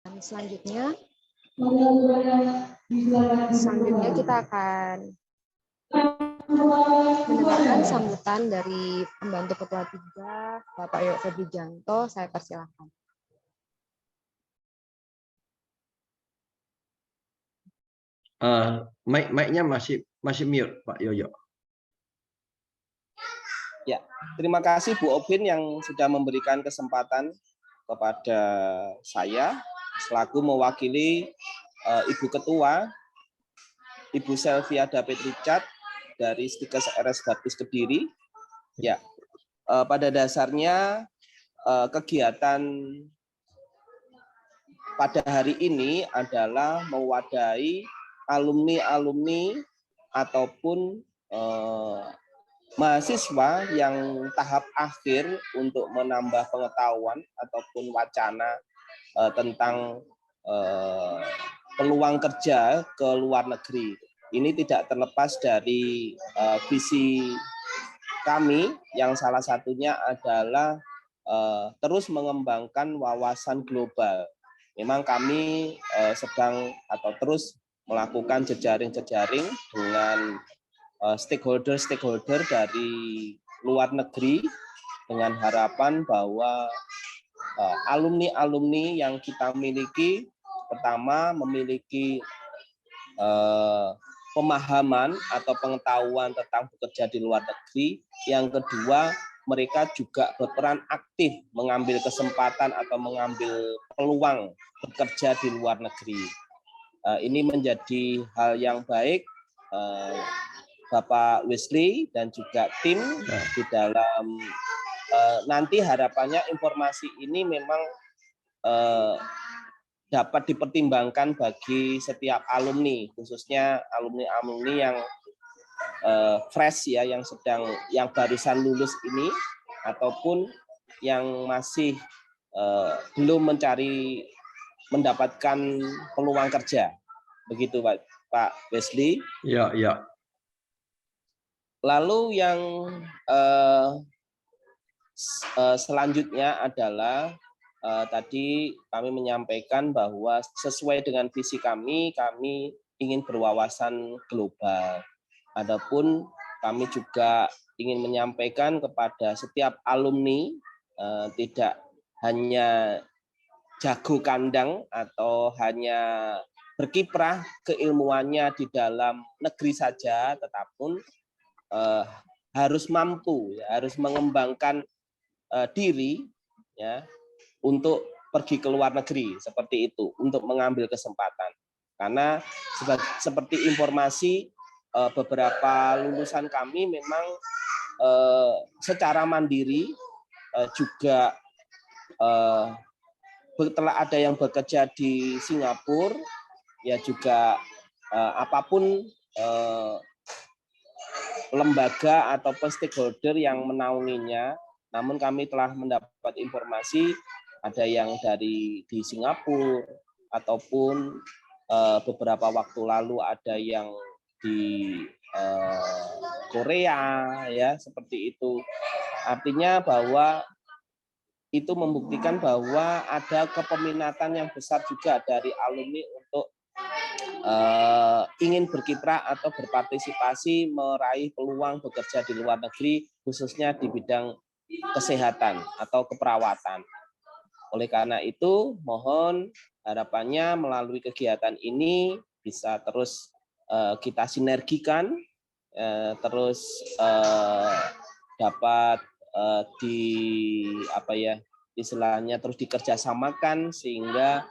Dan selanjutnya kita akan mendengarkan sambutan dari pembantu ketua 3, Bapak Yoyo Febrijanto. Saya persilakan. Mic-nya masih mute, Pak Yoyo. Ya, terima kasih Bu Obin yang sudah memberikan kesempatan kepada saya selaku mewakili Ibu Ketua, Ibu Selvia David Richard dari Stikes RS Baptis Kediri. Ya, pada dasarnya kegiatan pada hari ini adalah mewadahi alumni-alumni ataupun mahasiswa yang tahap akhir untuk menambah pengetahuan ataupun wacana tentang peluang kerja ke luar negeri. Ini tidak terlepas dari visi kami yang salah satunya adalah terus mengembangkan wawasan global. Memang kami sedang atau terus melakukan jejaring-jejaring dengan stakeholder dari luar negeri dengan harapan bahwa alumni-alumni yang kita miliki pertama memiliki pemahaman atau pengetahuan tentang bekerja di luar negeri, yang kedua mereka juga berperan aktif mengambil kesempatan atau mengambil peluang bekerja di luar negeri. Ini menjadi hal yang baik Bapak Wesley dan juga tim di dalam nanti harapannya informasi ini memang dapat dipertimbangkan bagi setiap alumni, khususnya alumni-alumni yang fresh ya, yang barusan lulus ini ataupun yang masih belum mendapatkan peluang kerja. Begitu Pak Wesley. Ya, ya. Lalu yang selanjutnya adalah tadi kami menyampaikan bahwa sesuai dengan visi kami ingin berwawasan global. Adapun kami juga ingin menyampaikan kepada setiap alumni tidak hanya jago kandang atau hanya berkiprah keilmuannya di dalam negeri saja, tetapi harus mampu, harus mengembangkan diri ya untuk pergi ke luar negeri seperti itu, untuk mengambil kesempatan. Karena seperti informasi beberapa lulusan kami memang secara mandiri juga telah ada yang bekerja di Singapura, ya juga apapun lembaga ataupun stakeholder yang menaunginya. Namun kami telah mendapat informasi ada yang di Singapura ataupun beberapa waktu lalu ada yang di Korea ya, seperti itu. Artinya bahwa itu membuktikan bahwa ada kepeminatan yang besar juga dari alumni untuk ingin berkiprah atau berpartisipasi meraih peluang bekerja di luar negeri, khususnya di bidang kesehatan atau keperawatan. Oleh karena itu, mohon harapannya melalui kegiatan ini bisa terus kita sinergikan, terus dapat istilahnya terus dikerjasamakan sehingga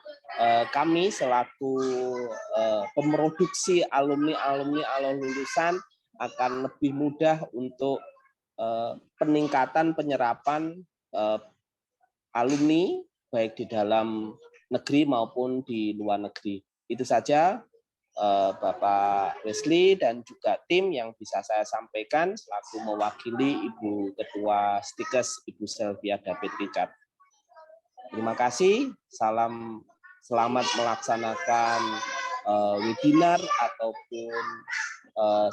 kami selaku pemroduksi alumni lulusan akan lebih mudah untuk peningkatan penyerapan alumni baik di dalam negeri maupun di luar negeri. Itu saja Bapak Wesley dan juga tim yang bisa saya sampaikan selaku mewakili Ibu Ketua Stikes, Ibu Selvia David Richard. Terima kasih. Selamat melaksanakan webinar ataupun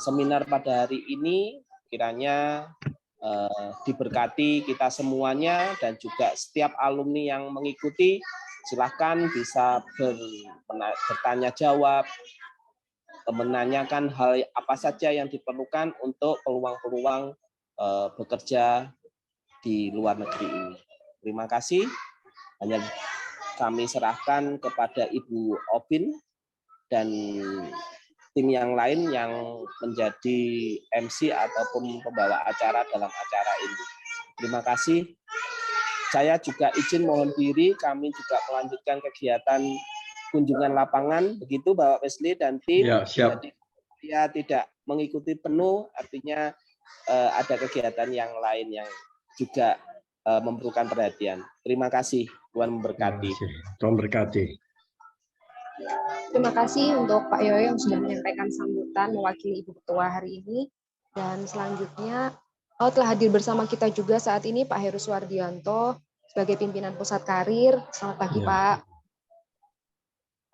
seminar pada hari ini. Kiranya diberkati kita semuanya dan juga setiap alumni yang mengikuti Silahkan bisa bertanya jawab, menanyakan hal apa saja yang diperlukan untuk peluang-peluang bekerja di luar negeri ini. Terima kasih. Hanya kami serahkan kepada Ibu Opin dan tim yang lain yang menjadi MC ataupun pembawa acara dalam acara ini. Terima kasih. Saya juga izin mohon diri, kami juga melanjutkan kegiatan kunjungan lapangan, begitu Bapak Wesley dan tim. Ya, siap. Jadi saya tidak mengikuti penuh, artinya ada kegiatan yang lain yang juga memerlukan perhatian. Terima kasih, Tuhan memberkati. Tuhan berkati. Terima kasih untuk Pak Yoyo yang sudah menyampaikan sambutan mewakili Ibu Ketua hari ini. Dan selanjutnya telah hadir bersama kita juga saat ini Pak Heru Suwardianto sebagai pimpinan Pusat Karir. Selamat pagi, Pak.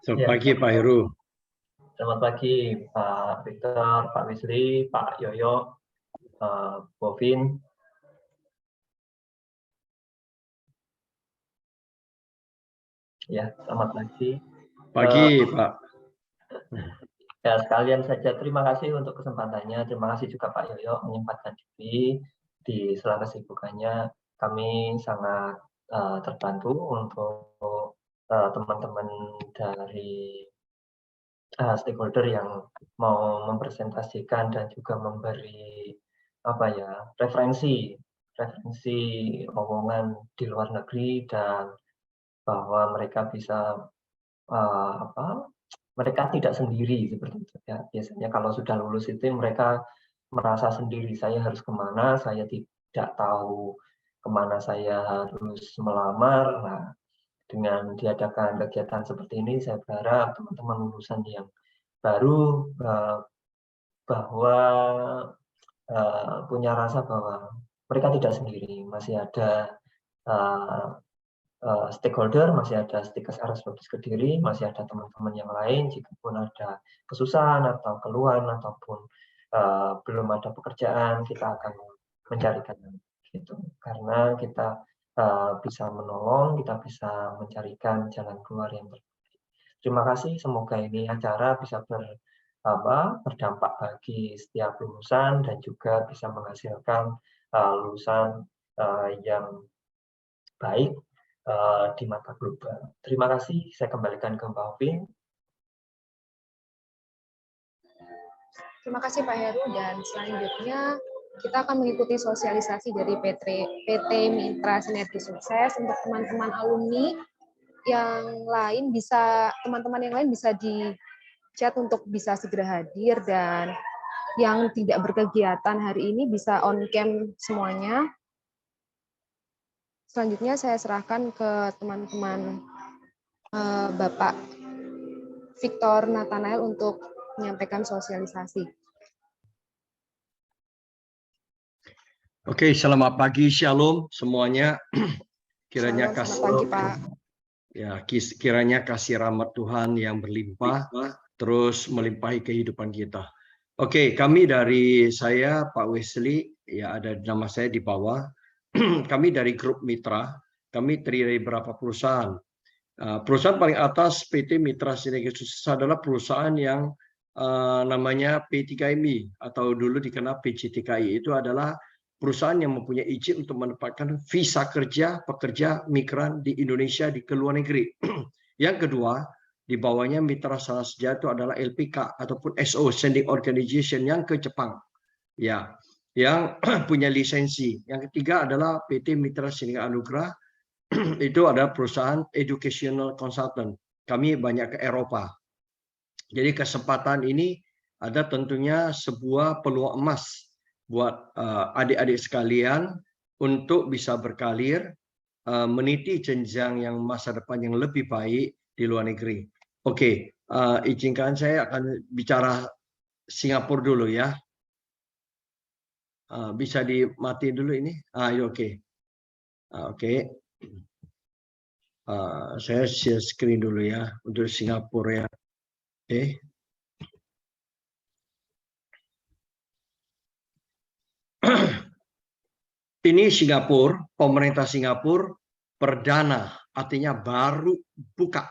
Selamat pagi, Pak Heru. Selamat pagi, Pak Victor, Pak Wesley, Pak Yoyo, Bovin. Ya, selamat pagi. Pagi, Pak. Ya, sekalian saja terima kasih untuk kesempatannya. Terima kasih juga Pak Yoyo menyempatkan diri di sela kesibukannya. Kami sangat terbantu untuk teman-teman dari stakeholder yang mau mempresentasikan dan juga memberi referensi omongan di luar negeri, dan bahwa mereka bisa mereka tidak sendiri seperti itu ya. Biasanya kalau sudah lulus itu mereka merasa sendiri, saya harus kemana, saya tidak tahu kemana saya harus melamar. Nah, dengan diadakan kegiatan seperti ini, saya berharap teman-teman lulusan yang baru bahwa punya rasa bahwa mereka tidak sendiri, masih ada stakeholder, masih ada Stikes Aerospace Kediri, masih ada teman-teman yang lain. Jika pun ada kesusahan atau keluhan ataupun belum ada pekerjaan, kita akan mencarikan gitu. Karena kita bisa menolong, kita bisa mencarikan jalan keluar yang terbaik. Terima kasih, semoga ini acara bisa berdampak bagi setiap lulusan dan juga bisa menghasilkan lulusan yang baik di mata global. Terima kasih, saya kembalikan ke Mbak Ovin. Terima kasih Pak Heru, dan selanjutnya kita akan mengikuti sosialisasi dari PT Mitra Sinergi Sukses. Untuk teman-teman alumni yang lain bisa di chat untuk bisa segera hadir, dan yang tidak berkegiatan hari ini bisa on cam semuanya. Selanjutnya saya serahkan ke teman-teman Bapak Victor Nathanael untuk menyampaikan sosialisasi. Oke, selamat pagi, shalom semuanya. Kiranya Selamat pagi, Pak. Ya, kiranya kasih rahmat Tuhan yang berlimpah terus melimpahi kehidupan kita. Oke, kami dari saya Pak Wesley, ya ada nama saya di bawah. Kami dari grup Mitra, kami terdiri dari beberapa perusahaan. Perusahaan paling atas PT Mitra Sinergi Sukses adalah perusahaan yang namanya P3MI atau dulu dikenal PJTKI. Itu adalah perusahaan yang mempunyai izin untuk mendapatkan visa kerja pekerja migran di Indonesia di ke luar negeri. Yang kedua, di bawahnya Mitra Salah Sejahtera itu adalah LPK ataupun SO Sending Organization yang ke Jepang. Ya, yang punya lisensi. Yang ketiga adalah PT Mitra Sinergi Anugrah, itu adalah perusahaan educational consultant. Kami banyak ke Eropa. Jadi kesempatan ini ada tentunya sebuah peluang emas buat adik-adik sekalian untuk bisa berkarir, meniti jenjang yang masa depan yang lebih baik di luar negeri. Oke, izinkan saya akan bicara Singapura dulu ya. Bisa dimati dulu ini. Oke. Oke. Saya share screen dulu ya untuk Singapura ya. Oke. Ini Singapura, pemerintah Singapura perdana artinya baru buka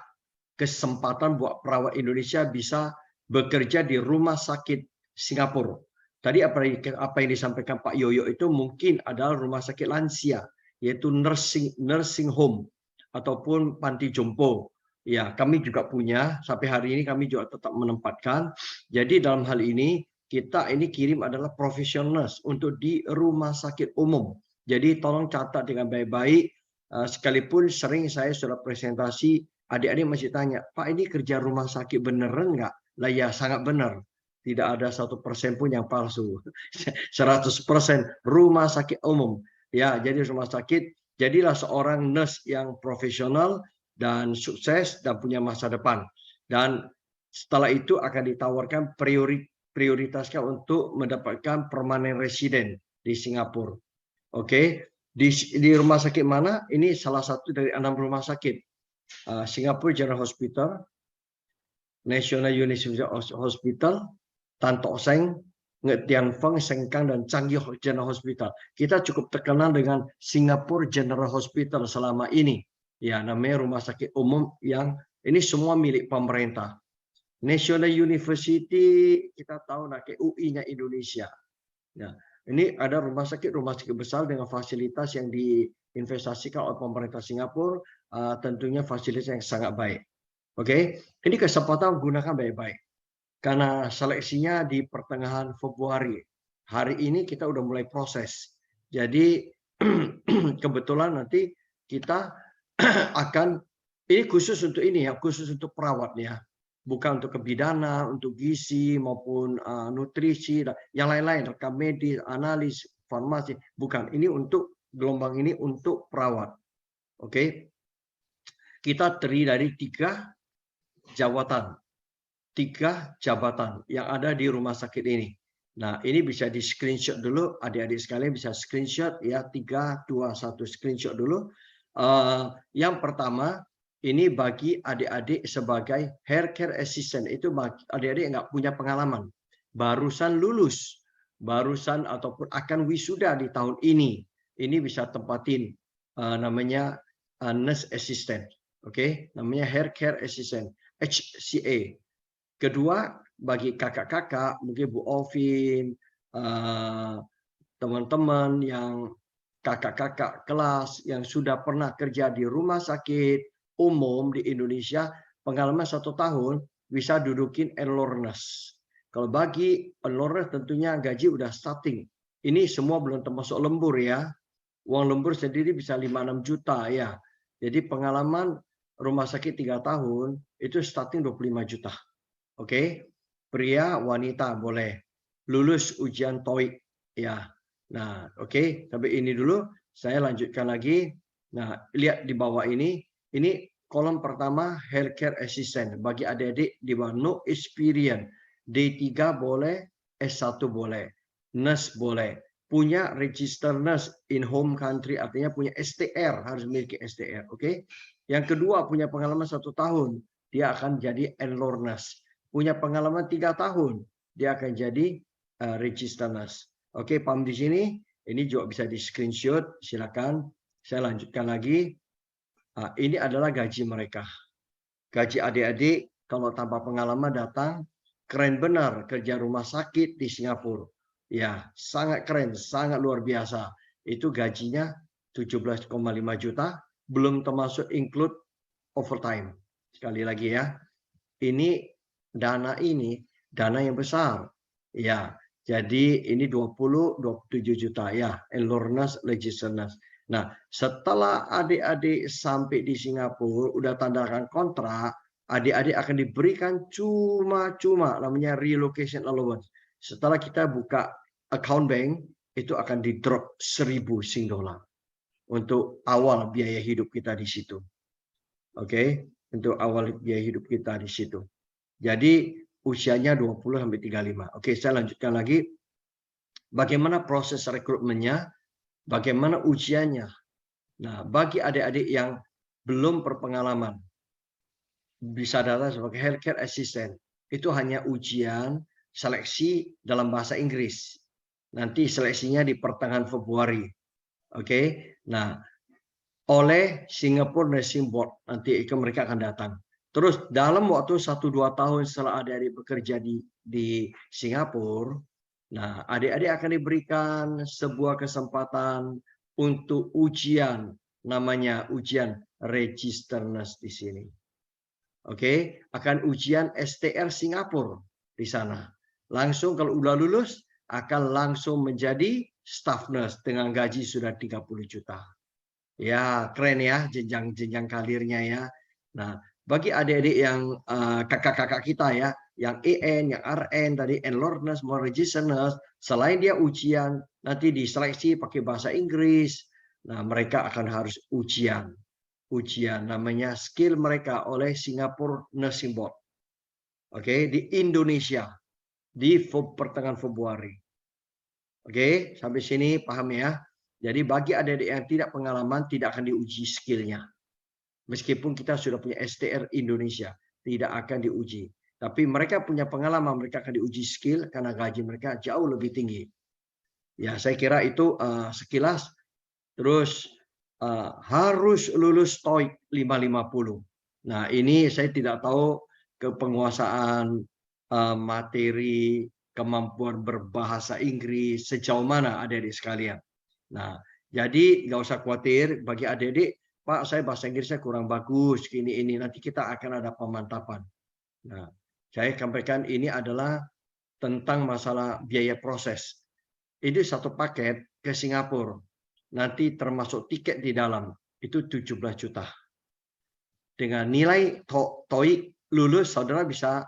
kesempatan buat perawat Indonesia bisa bekerja di rumah sakit Singapura. Tadi apa yang disampaikan Pak Yoyo itu mungkin adalah rumah sakit lansia, yaitu nursing home ataupun panti jompo. Ya, kami juga punya, sampai hari ini kami juga tetap menempatkan. Jadi dalam hal ini kita ini kirim adalah professional nurse untuk di rumah sakit umum. Jadi tolong catat dengan baik-baik. Sekalipun sering saya sudah presentasi, adik-adik masih tanya, Pak ini kerja rumah sakit beneran nggak? Lah ya sangat benar. Tidak ada 1% pun yang palsu. 100% rumah sakit umum. Ya, jadi rumah sakit, jadilah seorang nurse yang profesional dan sukses dan punya masa depan. Dan setelah itu akan ditawarkan prioritasnya untuk mendapatkan permanent resident di Singapura. Oke, di rumah sakit mana? Ini salah satu dari 6 rumah sakit. Singapore General Hospital, National University Hospital, Tan Tock Seng, Nget Tian Feng, Sengkang, dan Changi General Hospital. Kita cukup terkenal dengan Singapore General Hospital selama ini. Ya, namanya rumah sakit umum yang ini semua milik pemerintah. National University kita tahu UI-nya Indonesia. Ya, ini ada rumah sakit besar dengan fasilitas yang diinvestasikan oleh pemerintah Singapura, tentunya fasilitas yang sangat baik. Oke, ini kesempatan gunakan baik-baik. Karena seleksinya di pertengahan Februari. Hari ini kita udah mulai proses. Jadi kebetulan nanti kita akan, ini khusus untuk ini ya, khusus untuk perawat ya. Bukan untuk kebidanan, untuk gizi maupun nutrisi, dan yang lain-lain, rekam medis, analis, farmasi. Bukan, ini untuk gelombang ini untuk perawat. Oke, kita terdiri dari 3 jabatan yang ada di rumah sakit ini. Nah, ini bisa di screenshot dulu, adik-adik sekalian bisa screenshot ya, 3, 2, 1 screenshot dulu. Yang pertama, ini bagi adik-adik sebagai hair care assistant, itu adik-adik yang nggak punya pengalaman, barusan lulus, barusan ataupun akan wisuda di tahun ini bisa tempatin namanya nurse assistant, oke, namanya hair care assistant, HCA. Kedua, bagi kakak-kakak, mungkin Bu Ovin, teman-teman yang kakak-kakak kelas yang sudah pernah kerja di rumah sakit umum di Indonesia, pengalaman 1 tahun, bisa dudukin enrollness. Kalau bagi enrollness tentunya gaji udah starting. Ini semua belum termasuk lembur ya. Uang lembur sendiri bisa 5-6 juta ya. Jadi pengalaman rumah sakit 3 tahun itu starting 25 juta. Oke, pria, wanita boleh. Lulus ujian TOEIC ya. Nah, oke, tapi ini dulu saya lanjutkan lagi. Nah, lihat di bawah ini kolom pertama healthcare assistant bagi adik-adik di bawah no experience. D3 boleh, S1 boleh, nurse boleh. Punya register nurse in home country, artinya punya STR, harus memiliki STR, oke? Yang kedua punya pengalaman 1 tahun, dia akan jadi enroll nurse. Punya pengalaman 3 tahun, dia akan jadi register nurse. Oke, paham di sini? Ini juga bisa di screenshot, silakan. Saya lanjutkan lagi. Ini adalah gaji mereka. Gaji adik-adik kalau tanpa pengalaman datang, keren benar kerja rumah sakit di Singapura. Ya, sangat keren, sangat luar biasa. Itu gajinya 17,5 juta, belum termasuk include overtime. Sekali lagi ya, ini dana yang besar. Ya, jadi ini 27 juta ya, enrollness, legislators. Nah, setelah adik-adik sampai di Singapura, udah tandakan kontrak, adik-adik akan diberikan cuma-cuma namanya relocation allowance. Setelah kita buka account bank, itu akan di drop 1.000 Sing dollar untuk awal biaya hidup kita di situ. Oke, untuk awal biaya hidup kita di situ. Jadi usianya 20 sampai 35. Oke, saya lanjutkan lagi. Bagaimana proses rekrutmennya? Bagaimana ujiannya? Nah, bagi adik-adik yang belum berpengalaman, bisa datang sebagai healthcare assistant. Itu hanya ujian seleksi dalam bahasa Inggris. Nanti seleksinya di pertengahan Februari. Oke. Nah, oleh Singapore Nursing Board. Nanti mereka akan datang. Terus dalam waktu 1-2 tahun setelah adik-adik bekerja di Singapura, nah adik-adik akan diberikan sebuah kesempatan untuk ujian, namanya ujian Register Nurse di sini. Oke, akan ujian STR Singapura di sana. Langsung kalau udah lulus akan langsung menjadi staff nurse dengan gaji sudah 30 juta. Ya, keren ya jenjang karirnya ya. Nah, bagi adik-adik yang kakak-kakak kita ya, yang EN, yang RN tadi, enrolled nurse, mau register nurse, selain dia ujian, nanti diseleksi pakai bahasa Inggris. Nah, mereka akan harus ujian namanya skill mereka oleh Singapore Nursing Board. Oke, di Indonesia di pertengahan Februari. Oke, sampai sini paham ya? Jadi bagi adik-adik yang tidak pengalaman tidak akan diuji skillnya. Meskipun kita sudah punya STR Indonesia, tidak akan diuji. Tapi mereka punya pengalaman, mereka akan diuji skill karena gaji mereka jauh lebih tinggi. Ya, saya kira itu sekilas. Terus harus lulus TOEIC 550. Nah, ini saya tidak tahu kepenguasaan materi, kemampuan berbahasa Inggris sejauh mana adik-adik sekalian. Nah, jadi nggak usah khawatir bagi adik-adik, Pak, saya bahasa Inggrisnya kurang bagus, ini nanti kita akan ada pemantapan. Nah, saya sampaikan ini adalah tentang masalah biaya proses. Ini satu paket ke Singapura. Nanti termasuk tiket di dalam itu 17 juta. Dengan nilai TOEIC lulus, saudara bisa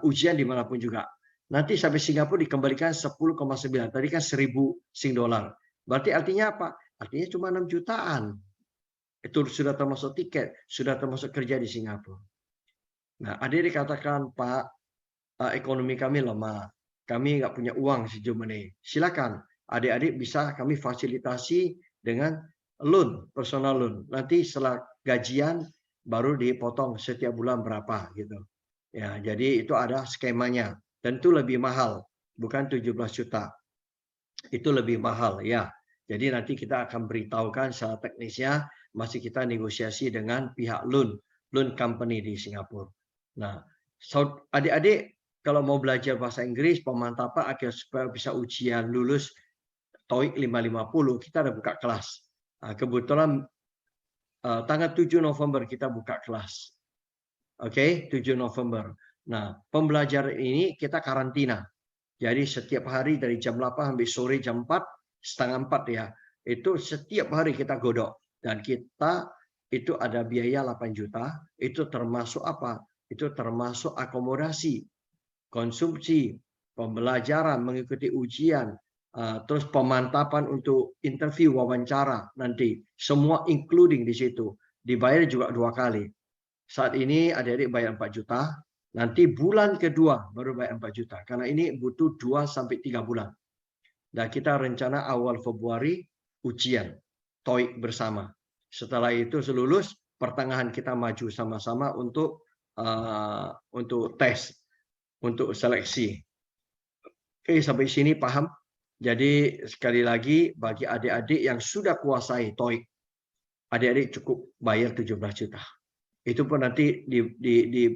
ujian dimanapun juga. Nanti sampai Singapura dikembalikan 10,9. Tadi kan 1.000 Sing dolar. Berarti artinya apa? Artinya cuma 6 jutaan. Itu sudah termasuk tiket, sudah termasuk kerja di Singapura. Nah, adik dikatakan, Pak, ekonomi kami lemah. Kami nggak punya uang sejauh ini. Silakan. Adik-adik bisa kami fasilitasi dengan loan, personal loan. Nanti setelah gajian baru dipotong setiap bulan berapa gitu. Ya, jadi itu ada skemanya dan itu lebih mahal, bukan 17 juta. Itu lebih mahal ya. Jadi nanti kita akan beritahukan secara teknisnya, masih kita negosiasi dengan pihak loan company di Singapura. Nah, adik-adik kalau mau belajar bahasa Inggris, pemantapan agar supaya bisa ujian lulus TOEIC 550, kita ada buka kelas. Kebetulan tanggal 7 November kita buka kelas. Oke, 7 November. Nah, pembelajaran ini kita karantina. Jadi setiap hari dari jam 8 sampai sore jam 4, setengah 4 ya. Itu setiap hari kita godok. Dan kita itu ada biaya 8 juta. Itu termasuk apa? Itu termasuk akomodasi, konsumsi, pembelajaran, mengikuti ujian, terus pemantapan untuk interview, wawancara nanti. Semua including di situ. Dibayar juga 2 kali. Saat ini adik-adik bayar 4 juta. Nanti bulan kedua baru bayar 4 juta. Karena ini butuh 2-3 bulan. Dan kita rencana awal Februari ujian TOEIC bersama. Setelah itu lulus, pertengahan kita maju sama-sama untuk tes, untuk seleksi. Oke, sampai sini paham? Jadi sekali lagi bagi adik-adik yang sudah kuasai TOEIC, adik-adik cukup bayar 17 juta. Itu pun nanti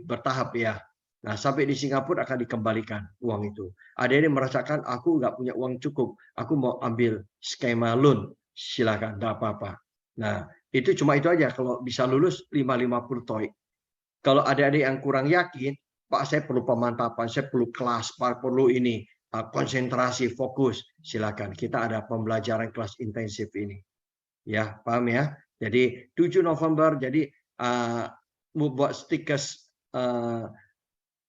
bertahap ya. Nah, sampai di Singapura akan dikembalikan uang itu. Adik-adik merasakan aku nggak punya uang cukup, aku mau ambil skema loan, silakan, nggak apa-apa. Nah, itu cuma itu aja. Kalau bisa lulus 550 TOEIC. Kalau adik-adik yang kurang yakin, Pak, saya perlu pemantapan, saya perlu kelas, Pak, perlu ini, konsentrasi, fokus, silakan. Kita ada pembelajaran kelas intensif ini. Ya, paham ya? Jadi 7 November, jadi buat stiker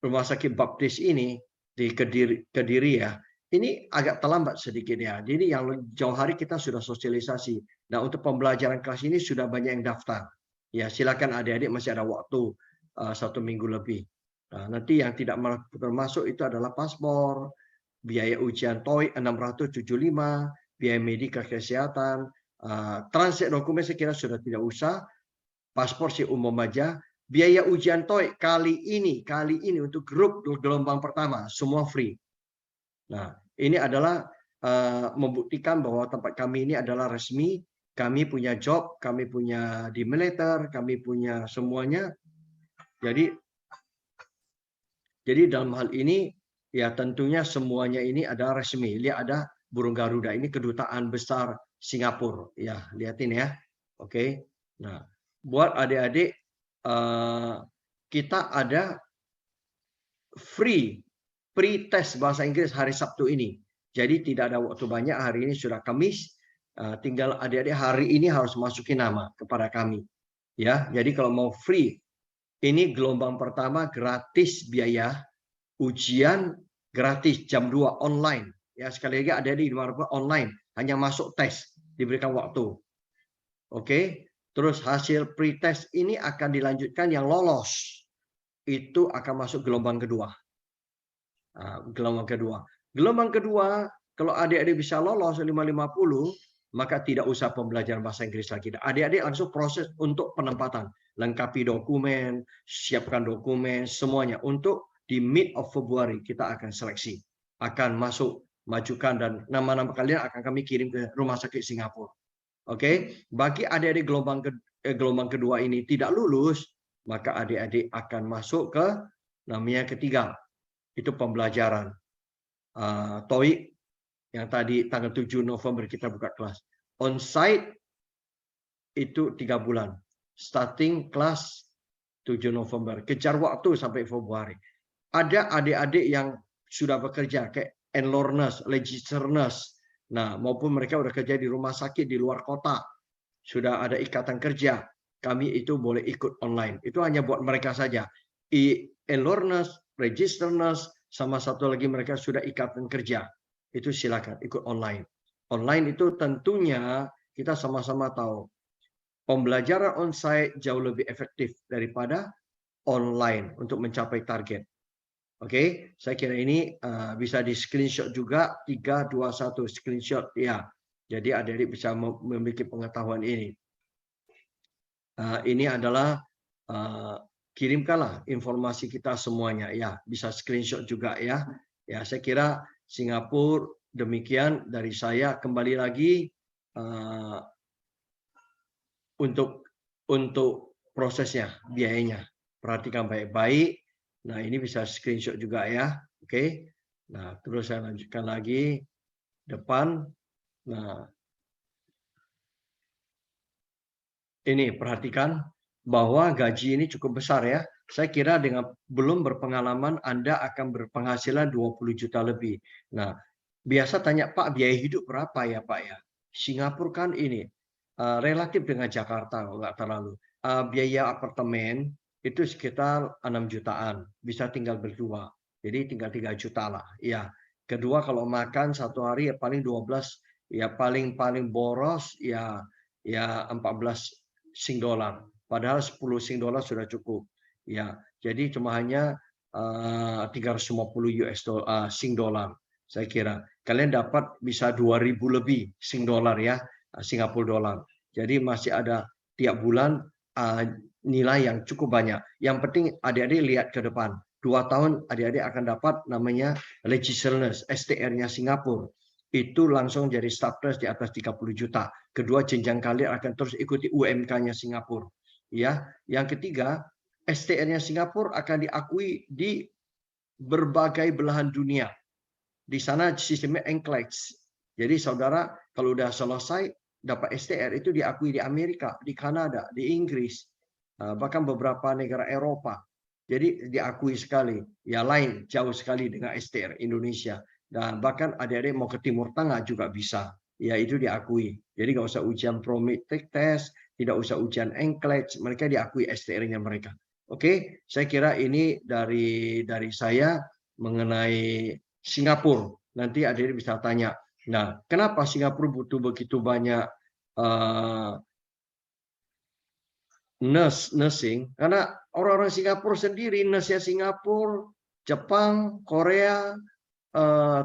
Rumah Sakit Baptis ini di Kediri ya. Ini agak terlambat sedikit ya. Jadi yang jauh hari kita sudah sosialisasi. Nah, untuk pembelajaran kelas ini sudah banyak yang daftar. Ya, silakan adik-adik masih ada waktu 1 minggu lebih. Nah, nanti yang tidak termasuk itu adalah paspor, biaya ujian TOEIC 675, biaya medika kesehatan, transit dokumen saya kira sudah tidak usah, paspor sih umum aja, biaya ujian TOEIC kali ini untuk grup gelombang pertama semua free. Nah, ini adalah membuktikan bahwa tempat kami ini adalah resmi, kami punya job, kami punya di militer, kami punya semuanya. Jadi dalam hal ini ya tentunya semuanya ini ada resmi. Lihat ada burung Garuda, ini kedutaan besar Singapura. Ya, lihatin ya. Oke. Nah, buat adik-adik kita ada free pre-test bahasa Inggris hari Sabtu ini. Jadi tidak ada waktu banyak, hari ini sudah Kamis. Tinggal adik-adik hari ini harus masukin nama kepada kami. Ya, jadi kalau mau free, ini gelombang pertama gratis biaya, ujian gratis jam 2 online. Ya, sekali lagi adik-adik di luar online, hanya masuk tes, diberikan waktu. Oke, terus hasil pre-test ini akan dilanjutkan yang lolos. Itu akan masuk gelombang kedua. Gelombang kedua, kalau adik-adik bisa lolos 550, maka tidak usah pembelajaran bahasa Inggris lagi. Adik-adik langsung proses untuk penempatan, lengkapi dokumen, siapkan dokumen, semuanya. Untuk di mid of Februari kita akan seleksi, akan masuk, majukan, dan nama-nama kalian akan kami kirim ke rumah sakit Singapura. Oke, bagi adik-adik gelombang kedua ini tidak lulus, maka adik-adik akan masuk ke namanya ketiga. Itu pembelajaran TOEIC yang tadi tanggal 7 November kita buka kelas. On-site itu 3 bulan. Starting kelas 7 November. Kejar waktu sampai Februari. Ada adik-adik yang sudah bekerja kayak learners, legislators. Nah, maupun mereka sudah kerja di rumah sakit di luar kota. Sudah ada ikatan kerja. Kami itu boleh ikut online. Itu hanya buat mereka saja. E-learners, registrars, sama satu lagi mereka sudah ikatan kerja. Itu silakan ikut online. Online itu tentunya kita sama-sama tahu pembelajaran onsite jauh lebih efektif daripada online untuk mencapai target. Oke, saya kira ini bisa di screenshot juga 3, 2, 1 screenshot ya. Jadi adik-adik bisa memiliki pengetahuan ini. Ini adalah kirimkanlah informasi kita semuanya ya, bisa screenshot juga ya. Ya, saya kira Singapura demikian dari saya. Kembali lagi untuk prosesnya, biayanya perhatikan baik-baik. Nah, ini bisa screenshot juga ya. Oke. Nah, terus saya lanjutkan lagi depan. Nah, ini perhatikan bahwa gaji ini cukup besar ya. Saya kira dengan belum berpengalaman Anda akan berpenghasilan 20 juta lebih. Nah, biasa tanya, Pak, biaya hidup berapa ya Pak ya? Singapura kan ini relatif dengan Jakarta, nggak terlalu. Biaya apartemen itu sekitar 6 jutaan. Bisa tinggal berdua. Jadi tinggal 3 juta lah. Ya. Kedua, kalau makan satu hari ya paling 12, ya paling boros ya 14 Sing dolar. Padahal 10 Sing dolar sudah cukup. Ya, jadi cuma hanya 350 Sing dolar. Saya kira kalian dapat bisa 2.000 lebih Sing dolar ya, Singapura dolar. Jadi masih ada tiap bulan nilai yang cukup banyak. Yang penting adik-adik lihat ke depan. 2 tahun adik-adik akan dapat namanya legislators, STR-nya Singapura. Itu langsung jadi status di atas 30 juta. Kedua, jenjang kalian akan terus ikuti UMK-nya Singapura. Ya, yang ketiga, STR-nya Singapura akan diakui di berbagai belahan dunia. Di sana sistemnya NCLEX. Jadi saudara kalau udah selesai dapat STR itu diakui di Amerika, di Kanada, di Inggris, bahkan beberapa negara Eropa. Jadi diakui sekali. Ya lain jauh sekali dengan STR Indonesia. Dan bahkan adik-adik mau ke Timur Tengah juga bisa. Ya itu diakui. Jadi nggak usah ujian Prometric test, tidak usah ujian NCLEX, mereka diakui STR-nya mereka. Oke, saya kira ini dari saya mengenai Singapura. Nanti adik-adik bisa tanya. Nah, kenapa Singapura butuh begitu banyak nursing? Karena orang-orang Singapura sendiri, nurse Singapura, Jepang, Korea,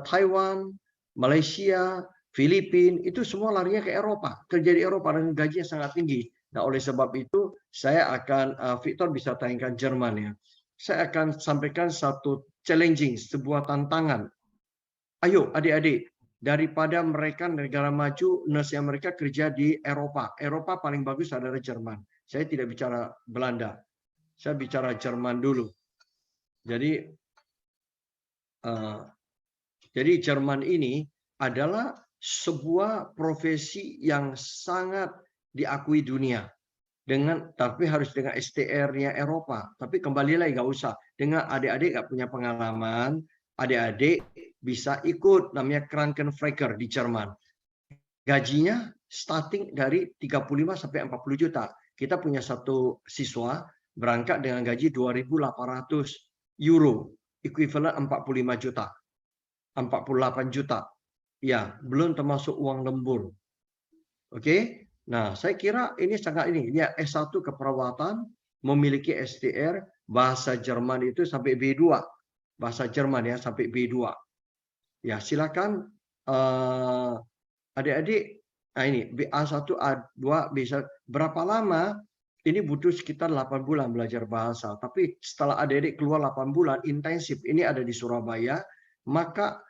Taiwan, Malaysia, Filipina, itu semua larinya ke Eropa, kerja di Eropa dengan gaji yang sangat tinggi. Nah, oleh sebab itu saya akan Victor bisa tanyakan Jerman ya. Saya akan sampaikan satu challenging, sebuah tantangan. Ayo adik-adik, daripada mereka negara maju, nurse yang mereka kerja di Eropa. Eropa paling bagus adalah Jerman. Saya tidak bicara Belanda, saya bicara Jerman dulu. Jadi Jerman ini adalah sebuah profesi yang sangat diakui dunia. Tapi harus dengan STR-nya Eropa. Tapi kembali lagi nggak usah. Dengan adik-adik nggak punya pengalaman, adik-adik bisa ikut namanya Krankenpfleger di Jerman. Gajinya starting dari 35 sampai 40 juta. Kita punya satu siswa berangkat dengan gaji 2.800 euro, equivalent 45 juta. 48 juta. Ya, belum termasuk uang lembur. Oke? Nah, saya kira ini sangat ini. Ya, S1 keperawatan, memiliki STR, bahasa Jerman itu sampai B2. Bahasa Jerman ya, sampai B2. Ya, silakan adik-adik. Nah, ini A1, A2 bisa berapa lama? Ini butuh sekitar 8 bulan belajar bahasa. Tapi setelah adik-adik keluar 8 bulan intensif, ini ada di Surabaya, maka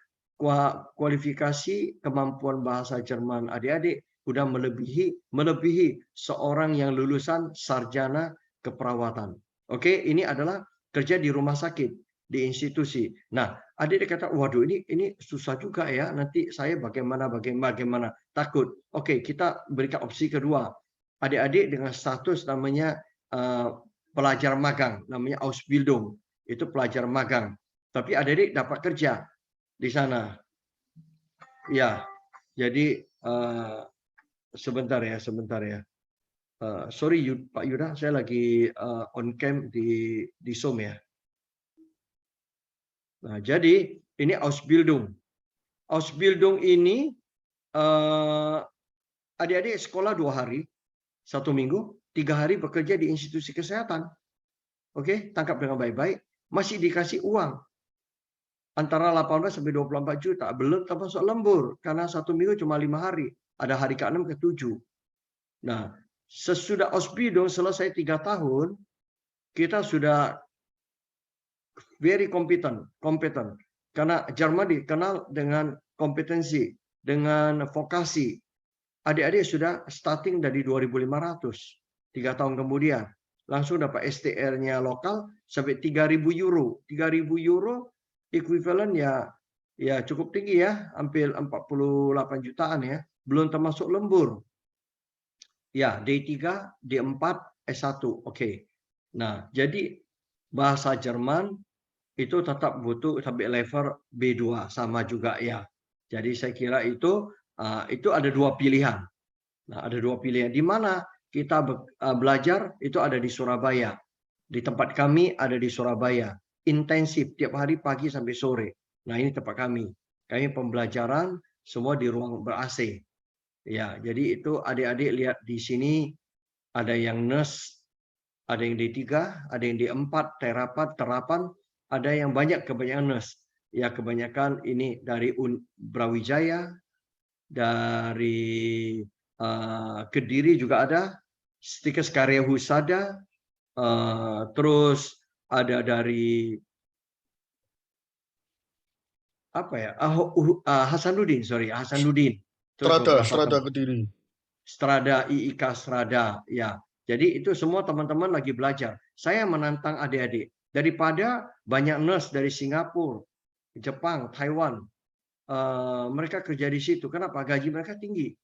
kualifikasi kemampuan bahasa Jerman adik-adik sudah melebihi seorang yang lulusan sarjana keperawatan. Oke, ini adalah kerja di rumah sakit, di institusi. Nah, adik-adik kata, waduh ini susah juga ya, nanti saya bagaimana takut. Oke, kita berikan opsi kedua. Adik-adik dengan status namanya pelajar magang, namanya Ausbildung, itu pelajar magang. Tapi adik-adik dapat kerja di sana. Ya, jadi sebentar ya. Sorry Pak Yuda, saya lagi on cam di Zoom ya. Nah, jadi ini Ausbildung. Ausbildung ini adik-adik sekolah 2 hari, 1 minggu, 3 hari bekerja di institusi kesehatan. Oke, tangkap dengan baik-baik. Masih dikasih uang antara 18 sampai 24 juta, belum termasuk lembur karena 1 minggu cuma 5 hari. Ada hari ke-6 ke-7. Nah, sesudah Ausbildung selesai 3 tahun, kita sudah very competent. Karena Jerman dikenal dengan kompetensi, dengan vokasi. Adik-adik sudah starting dari 2.500. 3 tahun kemudian. Langsung dapat STR-nya lokal sampai 3.000 euro. 3.000 euro equivalent ya cukup tinggi ya, hampir 48 jutaan ya. Belum termasuk lembur. Ya, D3, D4, S1. Oke. Nah, jadi bahasa Jerman itu tetap butuh sampai level B2 sama juga ya. Jadi saya kira itu ada 2 pilihan. Nah, ada 2 pilihan. Di mana kita belajar itu ada di Surabaya. Di tempat kami ada di Surabaya. Intensif tiap hari pagi sampai sore. Nah, ini tempat kami. Kami pembelajaran semua di ruang ber-AC. Ya, jadi itu adik-adik lihat di sini ada yang nurse, ada yang D3, ada yang D4, terapan, ada yang kebanyakan nurse. Ya, kebanyakan ini dari Brawijaya, dari Kediri juga ada, Stikes Karya Husada, terus ada dari Hasanuddin. Strada Kediri. Strada, IIK Strada, ya. Jadi itu semua teman-teman lagi belajar. Saya menantang adik-adik daripada banyak nurse dari Singapura, Jepang, Taiwan. Mereka kerja di situ. Kenapa? Gaji mereka tinggi.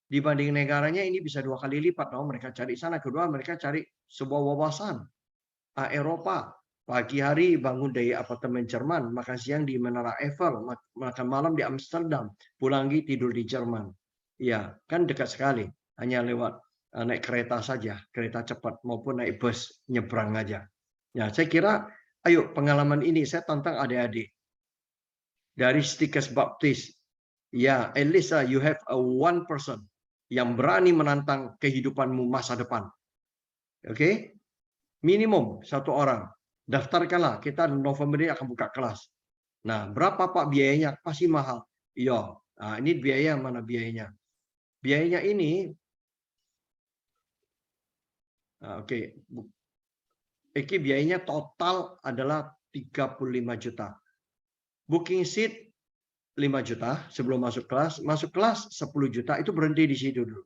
Dibanding negaranya ini bisa 2 kali lipat. Mereka cari sana. Kedua, mereka cari sebuah wawasan. Eropa. Pagi hari bangun dari apartemen Jerman, makan siang di Menara Eiffel, makan malam di Amsterdam, pulang lagi tidur di Jerman. Ya, kan dekat sekali. Hanya lewat naik kereta saja, kereta cepat maupun naik bus nyebrang aja. Ya, saya kira, ayo pengalaman ini saya tantang adik-adik dari Stikes Baptist. Ya, at least you have one person yang berani menantang kehidupanmu masa depan. Oke? Minimum 1 orang. Daftarkanlah, kita November ini akan buka kelas. Nah, berapa Pak biayanya? Pasti mahal. Iya. Nah, ini biaya mana biayanya? Biayanya ini, oke. Biayanya total adalah 35 juta. Booking seat 5 juta sebelum masuk kelas 10 juta, itu berhenti di situ dulu.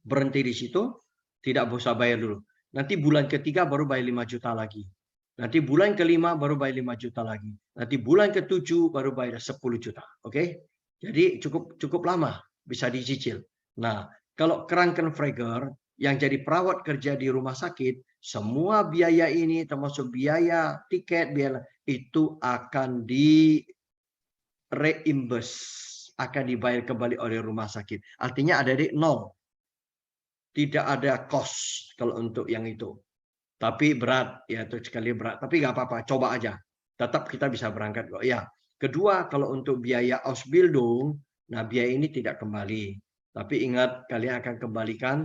Berhenti di situ, tidak usah bayar dulu. Nanti bulan ketiga baru bayar 5 juta lagi. Nanti bulan kelima baru bayar 5 juta lagi. Nanti bulan ke-7 baru bayar 10 juta. Oke? Jadi cukup lama bisa dicicil. Nah, kalau Krankenpfleger yang jadi perawat kerja di rumah sakit, semua biaya ini termasuk biaya tiket, biaya itu akan reimburse, akan dibayar kembali oleh rumah sakit. Artinya adik-adik nol. Tidak ada cost kalau untuk yang itu. Tapi berat, ya itu sekali berat. Tapi nggak apa-apa, coba aja. Tetap kita bisa berangkat kok. Ya. Kedua, kalau untuk biaya Ausbildung, nah biaya ini tidak kembali. Tapi ingat, kalian akan kembalikan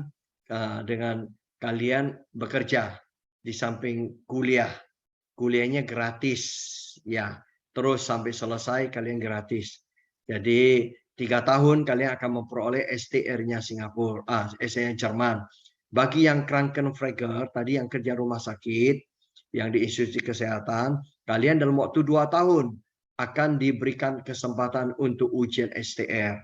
dengan kalian bekerja di samping kuliah. Kuliahnya gratis, ya. Terus sampai selesai kalian gratis. Jadi 3 tahun kalian akan memperoleh STR-nya Singapura, STR Jerman. Bagi yang Krankenpfleger, tadi yang kerja rumah sakit, yang di institusi kesehatan, kalian dalam waktu 2 tahun akan diberikan kesempatan untuk ujian STR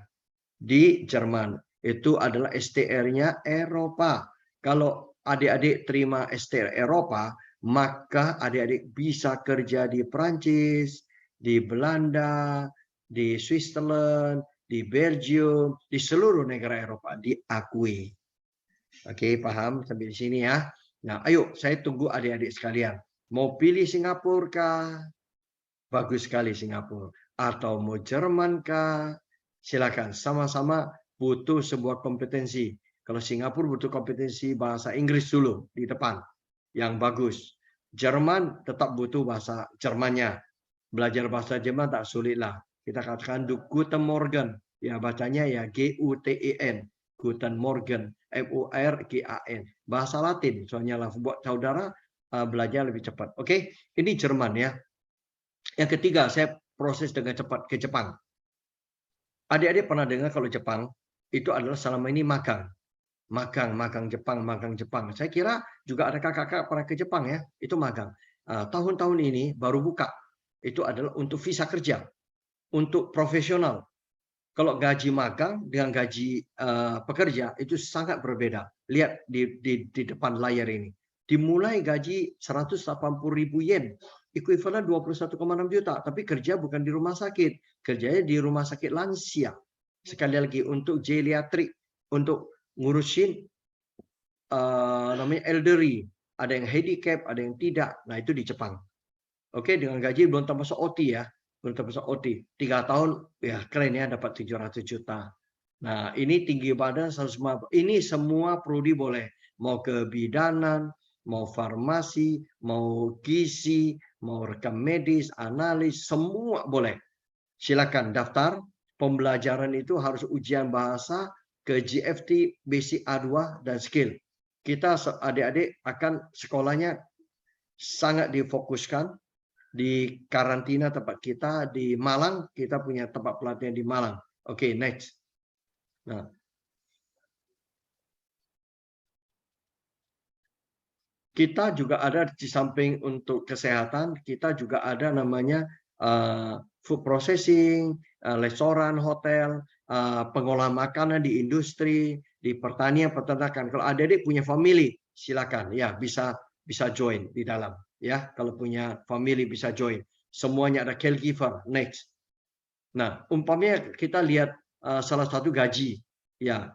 di Jerman. Itu adalah STR-nya Eropa. Kalau adik-adik terima STR Eropa, maka adik-adik bisa kerja di Prancis, di Belanda, di Switzerland, di Belgium, di seluruh negara Eropa diakui. Oke, paham sampai di sini ya. Nah, ayo saya tunggu adik-adik sekalian. Mau pilih Singapura kah? Bagus sekali Singapura. Atau mau Jerman kah? Silakan. Sama-sama butuh sebuah kompetensi. Kalau Singapura butuh kompetensi bahasa Inggris dulu di depan. Yang bagus. Jerman tetap butuh bahasa Jermannya. Belajar bahasa Jerman tak sulit lah. Kita katakan Guten Morgen. Ya bacanya ya G-U-T-E-N. Guten Morgen. M-O-R-G-A-N. Bahasa Latin. Soalnya lah buat saudara belajar lebih cepat. Oke, ini Jerman ya. Yang ketiga, saya proses dengan cepat ke Jepang. Adik-adik pernah dengar kalau Jepang itu adalah selama ini magang. Magang Jepang. Saya kira juga ada kakak-kakak pernah ke Jepang ya. Itu magang. Tahun-tahun ini baru buka. Itu adalah untuk visa kerja. Untuk profesional. Kalau gaji magang dengan gaji pekerja itu sangat berbeda. Lihat di depan layar ini. Dimulai gaji 180.000 yen. Ekuivalen 21,6 juta. Tapi kerja bukan di rumah sakit. Kerjanya di rumah sakit lansia. Sekali lagi untuk geriatrik. Untuk ngurusin namanya elderly. Ada yang handicap, ada yang tidak. Nah itu di Jepang. Oke, dengan gaji belum termasuk OT ya. Belum termasuk OT. 3 tahun, ya keren ya dapat 700 juta. Nah ini tinggi badan, ini semua prodi boleh. Mau kebidanan, mau farmasi, mau gizi, mau rekam medis, analis, semua boleh. Silakan daftar. Pembelajaran itu harus ujian bahasa ke GFT, Basic A2, dan Skill. Kita adik-adik akan sekolahnya sangat difokuskan di karantina tempat kita di Malang. Kita punya tempat pelatihan di Malang. Oke, next. Nah, kita juga ada di samping untuk kesehatan, kita juga ada namanya food processing, restoran, hotel, pengolahan makanan di industri, di pertanian, peternakan. Kalau adik-adik punya family, silakan ya bisa join di dalam ya. Kalau punya family bisa join. Semuanya ada caregiver. Next. Nah, umpamanya kita lihat salah satu gaji ya.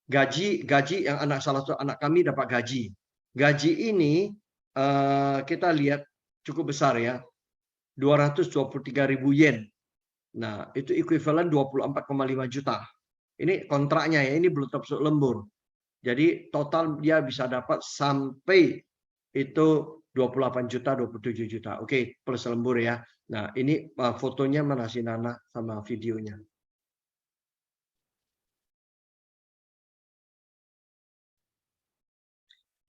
Gaji yang salah satu anak kami dapat gaji. Gaji ini kita lihat cukup besar ya. 223.000 yen. Nah, itu ekuivalen 24,5 juta. Ini kontraknya ya, ini belum termasuk lembur. Jadi total dia bisa dapat sampai itu 28 juta, 27 juta. Oke, plus lembur ya. Nah, ini fotonya mana si Nana sama videonya.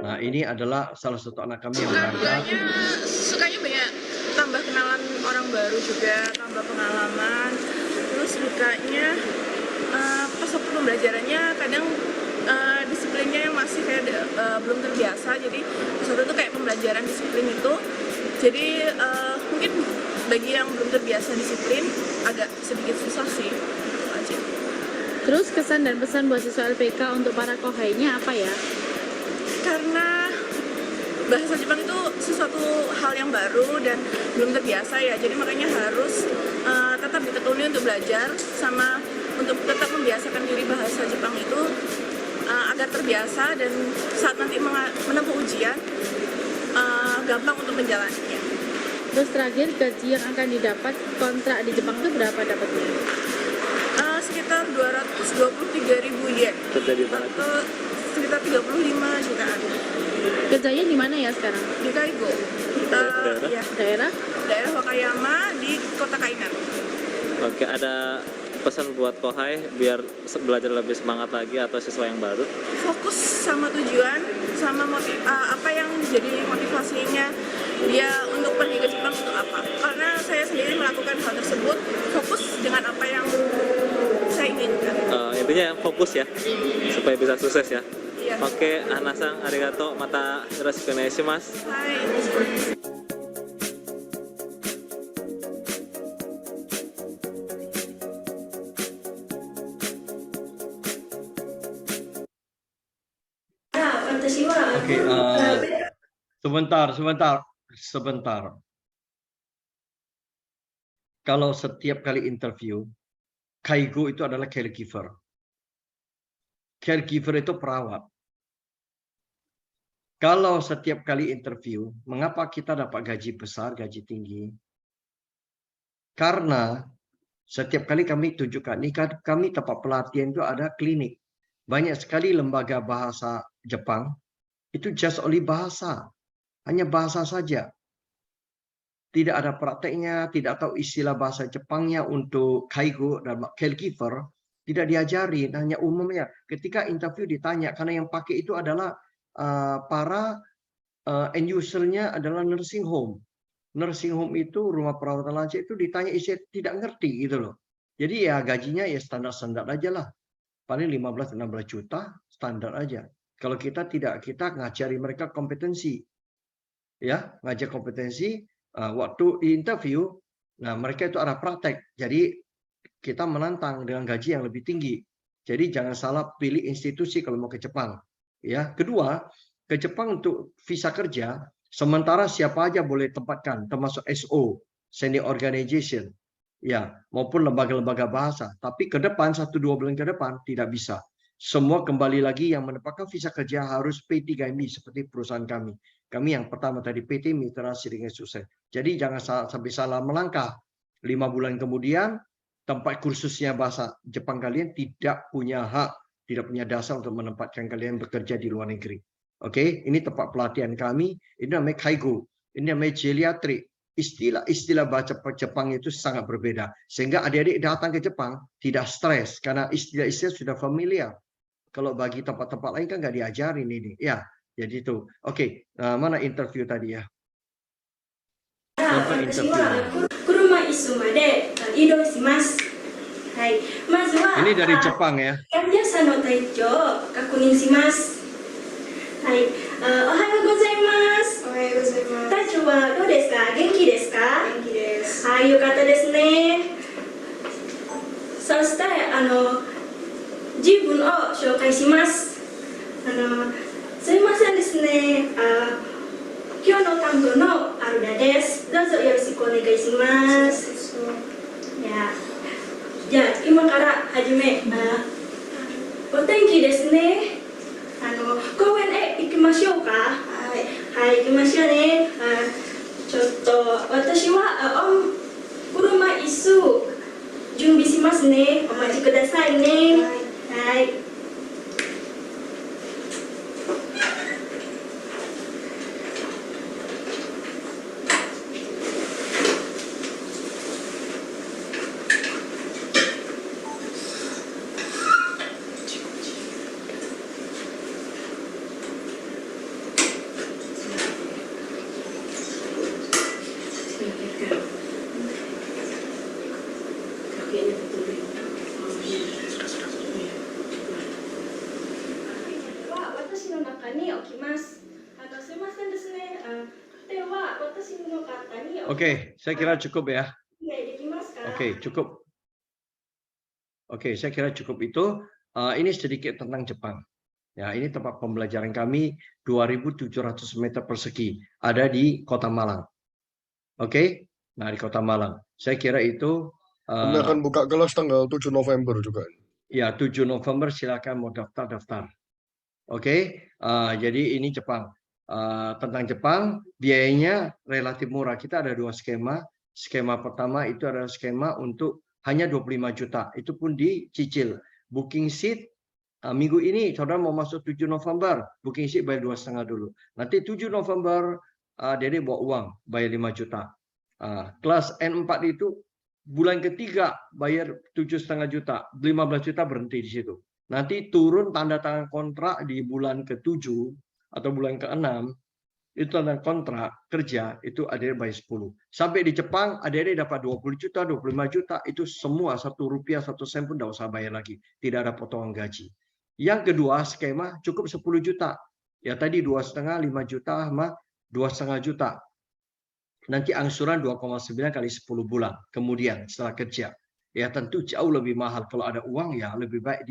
Nah, ini adalah salah satu anak kami yang berangkat. Sukanya banyak, tambah kenalan orang baru juga, tambah pengalaman. Terus dukanya pas waktu pembelajarannya kadang disiplinnya yang masih kayak belum terbiasa. Jadi sesuatu itu kayak pembelajaran disiplin itu. Jadi mungkin bagi yang belum terbiasa disiplin agak sedikit susah sih. Itu aja. Terus kesan dan pesan buat siswa LPK untuk para kohainya apa ya? Karena bahasa Jepang itu sesuatu hal yang baru dan belum terbiasa ya, jadi makanya harus tetap ditekuni untuk belajar sama untuk tetap membiasakan diri bahasa Jepang itu agar terbiasa dan saat nanti menempuh ujian gampang untuk menjalaninya. Terus terakhir, gaji yang akan didapat kontrak di Jepang itu berapa dapatnya? Sekitar 223.000 yen atau sekitar 35 jutaan. Kerjanya di mana ya sekarang? Di Kaigo. Ya, Daerah? daerah Wakayama di kota Kainan. Oke, ada pesan buat kohai biar belajar lebih semangat lagi atau siswa yang baru? Fokus sama tujuan, sama apa yang jadi motivasinya dia untuk pergi ke Jepang untuk apa. Karena saya sendiri melakukan hal tersebut, fokus dengan apa yang saya inginkan. Intinya fokus ya, supaya bisa sukses ya. Iya. Oke, Anasang, arigato, mata yoroshiku onegaishimasu. Hai. Oke, sebentar. Kalau setiap kali interview, Kaigo itu adalah caregiver. Caregiver itu perawat. Kalau setiap kali interview, mengapa kita dapat gaji besar, gaji tinggi? Karena setiap kali kami tunjukkan, ini kami tempat pelatihan itu ada klinik. Banyak sekali lembaga bahasa Jepang, itu just only bahasa. Hanya bahasa saja. Tidak ada prakteknya, tidak tahu istilah bahasa Jepangnya untuk Kaigo dan caregiver, tidak diajari. Hanya umumnya, ketika interview ditanya, karena yang pakai itu adalah para end user-nya adalah nursing home. Nursing home itu, rumah perawatan lansia itu ditanya isi tidak ngerti gitu loh. Jadi ya gajinya ya standar-standar aja lah. Paling 15-16 juta standar aja. Kalau kita tidak, kita ngajari mereka kompetensi. Ya, ngajar kompetensi waktu di interview, nah mereka itu ada praktek. Jadi kita menantang dengan gaji yang lebih tinggi. Jadi jangan salah pilih institusi kalau mau ke Jepang. Ya, kedua, ke Jepang untuk visa kerja, sementara siapa aja boleh tempatkan, termasuk SO, senior organization, ya, maupun lembaga-lembaga bahasa. Tapi ke depan 1-2 bulan ke depan tidak bisa. Semua kembali lagi yang mendapatkan visa kerja harus P3MI seperti perusahaan kami. Kami yang pertama tadi PT Mitra Shiringan Sukses. Jadi jangan sampai salah melangkah. 5 bulan kemudian tempat kursusnya bahasa Jepang kalian tidak punya hak, tidak punya dasar untuk menempatkan kalian bekerja di luar negeri. Oke, ini tempat pelatihan kami. Ini namanya Kaigo. Ini namanya geriatrik. Istilah bahasa Jepang itu sangat berbeda. Sehingga adik-adik datang ke Jepang tidak stres karena istilah-istilah sudah familiar. Kalau bagi tempat-tempat lain kan nggak diajarin ini. Ya, jadi itu. Oke, mana interview tadi ya? Contoh interview. Ini dari Jepang ya. Oke, saya kira cukup ya. Oke, cukup. Oke, saya kira cukup itu. Ini sedikit tentang Jepang. Ya, ini tempat pembelajaran kami 2.700 meter persegi, ada di Kota Malang. Oke, nah di Kota Malang. Saya kira itu. Kami akan buka kelas tanggal 7 November juga. Ya, 7 November silakan mau daftar. Oke, jadi ini Jepang. Tentang Jepang, biayanya relatif murah. Kita ada 2 skema. Skema pertama itu adalah skema untuk hanya 25 juta. Itu pun dicicil. Booking seat, minggu ini saudara mau masuk 7 November, booking seat bayar 2,5 dulu. Nanti 7 November, Dede bawa uang, bayar 5 juta. Kelas N4 itu bulan ketiga bayar 7,5 juta, 15 juta berhenti di situ. Nanti turun tanda tangan kontrak di bulan ke-7 atau bulan ke-6, itu tanda kontrak kerja, itu adik bayar 10. Sampai di Jepang, adik dapat 20 juta, 25 juta, itu semua 1 rupiah, 1 sen pun tidak usah bayar lagi. Tidak ada potongan gaji. Yang kedua, skema cukup 10 juta. Ya tadi 2,5, 5 juta, sama 2,5 juta. Nanti angsuran 2,9 kali 10 bulan. Kemudian setelah kerja. Ya tentu jauh lebih mahal. Kalau ada uang ya lebih baik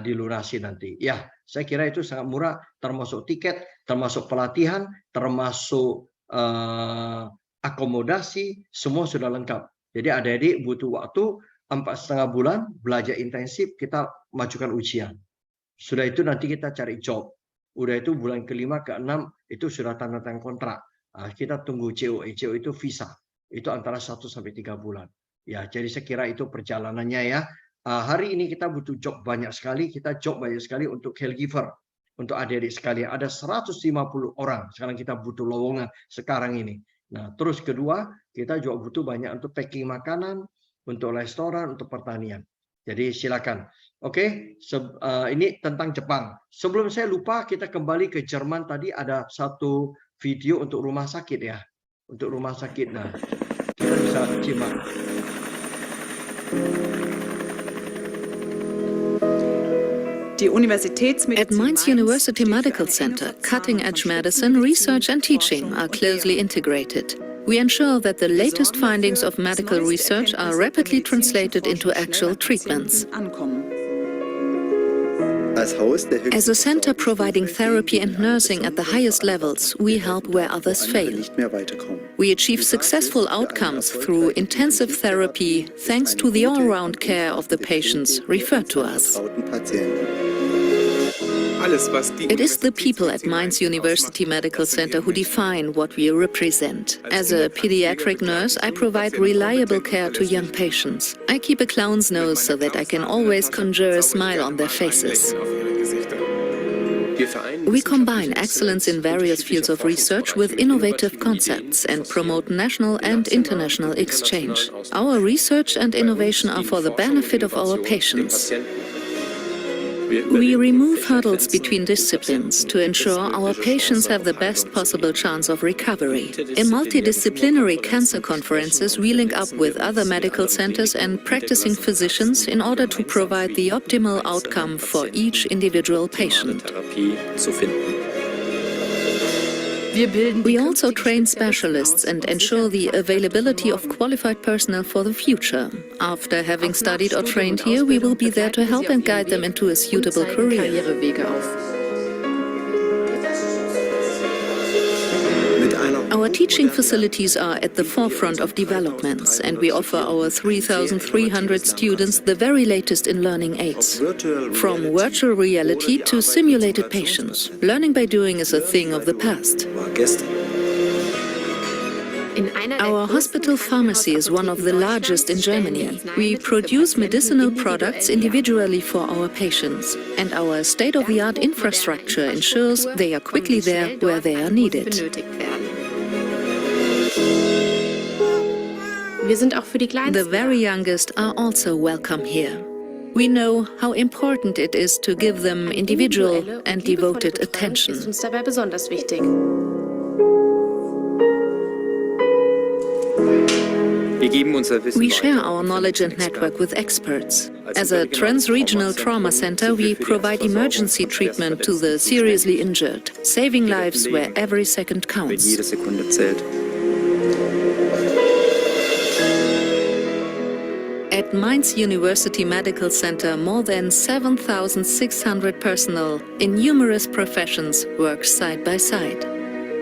dilunasi nanti. Ya, saya kira itu sangat murah, termasuk tiket, termasuk pelatihan, termasuk akomodasi, semua sudah lengkap. Jadi adik-adik butuh waktu 4,5 bulan belajar intensif, kita majukan ujian. Sudah itu nanti kita cari job. Udah itu bulan ke-5, ke-6 itu sudah tanda tangan kontrak. Kita tunggu COE. COE itu visa. Itu antara 1 sampai 3 bulan. Ya, jadi saya kira itu perjalanannya ya. Hari ini kita butuh job banyak sekali. Kita job banyak sekali untuk caregiver, untuk adik-adik sekalian. Ada 150 orang. Sekarang kita butuh lowongan sekarang ini. Nah, terus kedua, kita juga butuh banyak untuk packing makanan, untuk restoran, untuk pertanian. Jadi silakan. Oke, ini tentang Jepang. Sebelum saya lupa, kita kembali ke Jerman. Tadi ada satu video untuk rumah sakit ya. Untuk rumah sakit. Nah, kita bisa simak. At Mainz University Medical Center, cutting-edge medicine, research and teaching are closely integrated. We ensure that the latest findings of medical research are rapidly translated into actual treatments. As a center providing therapy and nursing at the highest levels, we help where others fail. We achieve successful outcomes through intensive therapy thanks to the all-round care of the patients referred to us. It is the people at Mainz University Medical Center who define what we represent. As a pediatric nurse, I provide reliable care to young patients. I keep a clown's nose so that I can always conjure a smile on their faces. We combine excellence in various fields of research with innovative concepts and promote national and international exchange. Our research and innovation are for the benefit of our patients. We remove hurdles between disciplines to ensure our patients have the best possible chance of recovery. In multidisciplinary cancer conferences, we link up with other medical centers and practicing physicians in order to provide the optimal outcome for each individual patient. We also train specialists and ensure the availability of qualified personnel for the future. After having studied or trained here, we will be there to help and guide them into a suitable career. Our teaching facilities are at the forefront of developments, and we offer our 3,300 students the very latest in learning aids. From virtual reality to simulated patients, learning by doing is a thing of the past. Our hospital pharmacy is one of the largest in Germany. We produce medicinal products individually for our patients, and our state-of-the-art infrastructure ensures they are quickly there where they are needed. The very youngest are also welcome here. We know how important it is to give them individual and devoted attention. We share our knowledge and network with experts. As a trans-regional trauma center, we provide emergency treatment to the seriously injured, saving lives where every second counts. At Mainz University Medical Center, more than 7,600 personnel in numerous professions work side by side.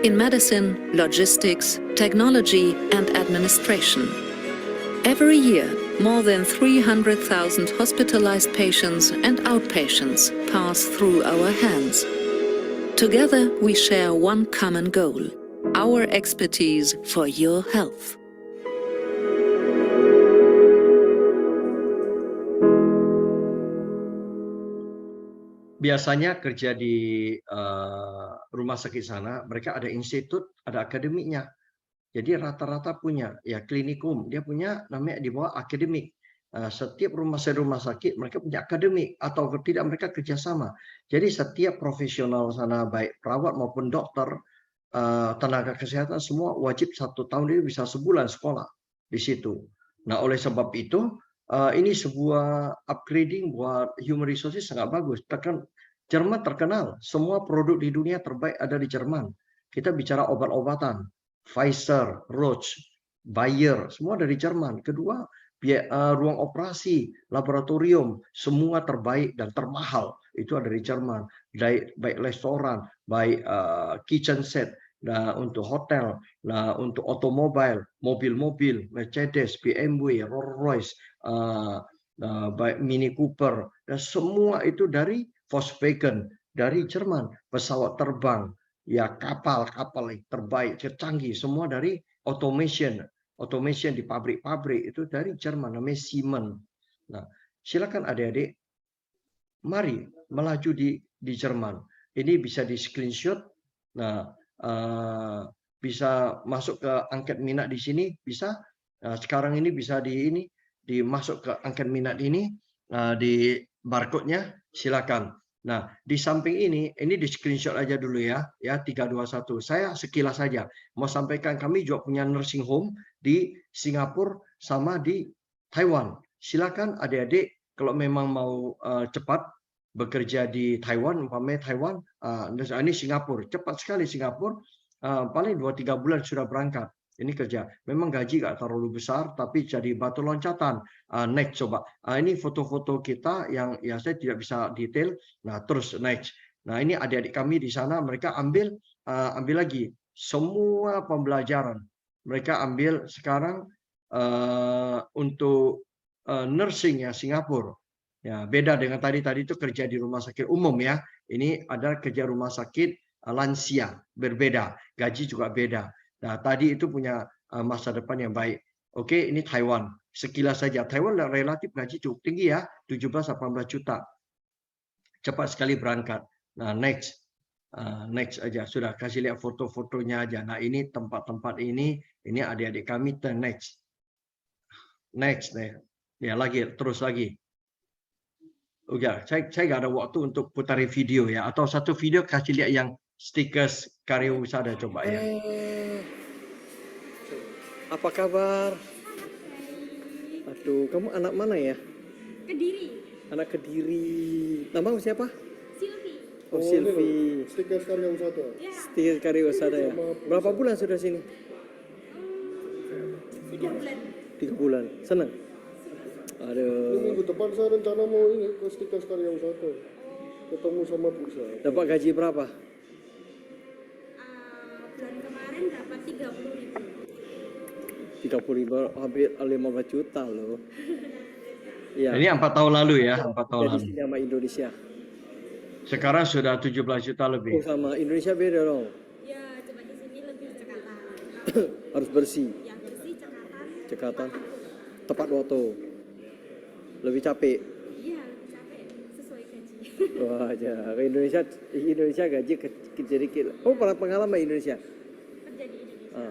In medicine, logistics, technology, and administration. Every year, more than 300,000 hospitalized patients and outpatients pass through our hands. Together, we share one common goal: our expertise for your health. Biasanya kerja di rumah sakit sana, mereka ada institut, ada akademiknya. Jadi rata-rata punya, ya klinikum, dia punya namanya di bawah akademik. Setiap rumah sakit mereka punya akademik, atau tidak mereka kerjasama. Jadi setiap profesional sana, baik perawat maupun dokter, tenaga kesehatan, semua wajib 1 tahun ini bisa sebulan sekolah di situ. Nah, oleh sebab itu, ini sebuah upgrading buat human resources sangat bagus. Jerman terkenal, semua produk di dunia terbaik ada di Jerman. Kita bicara obat-obatan, Pfizer, Roche, Bayer, semua dari Jerman. Kedua, ruang operasi, laboratorium, semua terbaik dan termahal itu ada di Jerman. Baik restoran, baik kitchen set, nah untuk hotel, nah untuk otomobil, mobil-mobil, Mercedes, BMW, Rolls-Royce, baik Mini Cooper, dan semua itu dari Volkswagen, dari Jerman. Pesawat terbang, ya kapal-kapal terbaik, tercanggih, semua dari automation di pabrik-pabrik itu dari Jerman, namanya Siemens. Nah, silakan adik-adik, mari melaju di Jerman. Ini bisa di screenshot. Nah, bisa masuk ke angket minat di sini, bisa. Sekarang ini bisa dimasuk ke angket minat ini, di barcode-nya, silakan. Nah, di samping ini di screenshot aja dulu ya 321. Saya sekilas saja mau sampaikan, kami juga punya nursing home di Singapura sama di Taiwan. Silakan adik-adik kalau memang mau cepat bekerja di Taiwan, umpamanya Taiwan, ini Singapura, cepat sekali Singapura, paling 2-3 bulan sudah berangkat. Ini kerja. Memang gaji nggak terlalu besar, tapi jadi batu loncatan. Next coba. Ini foto-foto kita yang ya saya tidak bisa detail. Nah terus next. Nah ini adik-adik kami di sana, mereka ambil lagi semua pembelajaran. Mereka ambil sekarang untuk nursing ya Singapura. Ya beda dengan tadi itu kerja di rumah sakit umum ya. Ini ada kerja rumah sakit lansia, berbeda. Gaji juga beda. Nah, tadi itu punya masa depan yang baik. Oke, ini Taiwan. Sekilas saja. Taiwan relatif gaji cukup tinggi ya, 17-18 juta. Cepat sekali berangkat. Nah, next. Next aja. Sudah, kasih lihat foto-fotonya aja. Nah, ini tempat-tempat ini adik-adik kami. Next. Next. Ya, lagi. Terus lagi. Udah, saya nggak ada waktu untuk putarin video ya. Atau satu video kasih lihat yang stickers karya wisata coba ya. Apa kabar? Aduh, kamu anak mana ya? Kediri. Anak Kediri. Namamu siapa? Silvi. Oh, Silvi. Stiker karya wisata. Ya. Stiker karya wisata ya. Berapa bulan sudah sini? 3 bulan. 3 bulan. Senang? Aduh. Minggu depan saya rencana mau ini ke stiker karya wisata. Ketemu sama Busa. Dapat gaji berapa? Bulan kemarin dapat 30.000. 30.000, hampir 15 juta loh. Ya. Ini 4 tahun lalu ya, 4 tahun lalu. Jadi sama Indonesia. Sekarang sudah 17 juta lebih. Oh, sama Indonesia beda dong. Ya, coba di sini lebih cekatan. Harus bersih. Yang bersih cekatan. Cekatan. Tepat waktu. Lebih capek. Iya, lebih capek sesuai gaji. Wah, aja. Ke Indonesia gaji kecil-kecil. Oh, pernah pengalaman Indonesia? Kerja di Indonesia.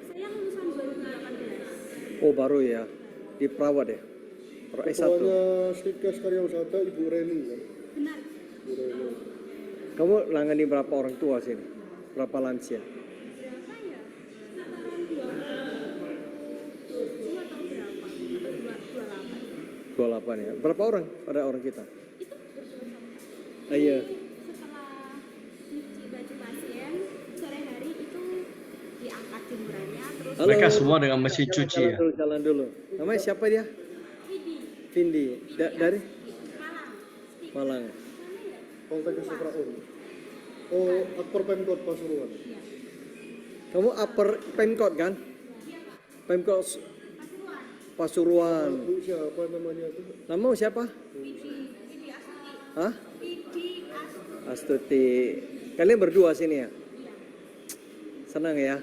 Saya lulusan 2018. Oh, baru ya. Di perawat ya. S1. Ketuanya stiker karya wisata Ibu Reni kan. Benar. Ibu Reni. Kamu nangani berapa orang tua sini? Berapa lansia? Berapa ya? Sekitaran 27 atau berapa? 28 ya. Berapa orang pada orang kita? Itu berdua sama. Iya. Setelah nyuci baju pasien, sore hari itu diangkat jemurannya terus. Mereka semua dengan mesin cuci ya. Jalan dulu. Namanya siapa dia? Vindi. Dari Malang. Poltekkes Sefraun. Oh, Upper Pemkot Pasuruan. Kamu upper Pemkot kan? Pemkot Pasuruan. Bu, siapa namanya itu? Nama siapa? Hah? Astuti. Kalian berdua sini ya? Senang ya?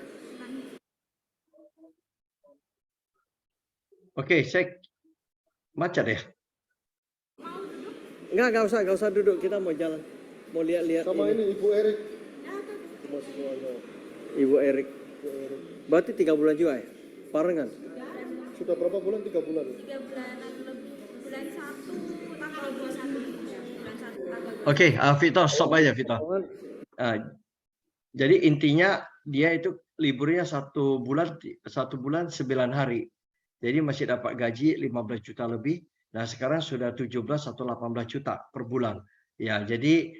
Oke, saya macet ya. Enggak usah duduk. Kita mau jalan. Mau lihat-lihat. Sama ini Ibu Erik. Ibu Erik. Berarti 3 bulan juga ya? Barengan? Sudah berapa bulan? 3 bulan. 3 bulanan lebih. Bulan 1 tanggal 21. Bulan 1 tanggal 21. Oke, Vito, stop aja Vito. Jadi intinya dia itu liburnya 1 bulan 9 hari. Jadi masih dapat gaji 15 juta lebih. Nah sekarang sudah 17 atau 18 juta per bulan. Ya jadi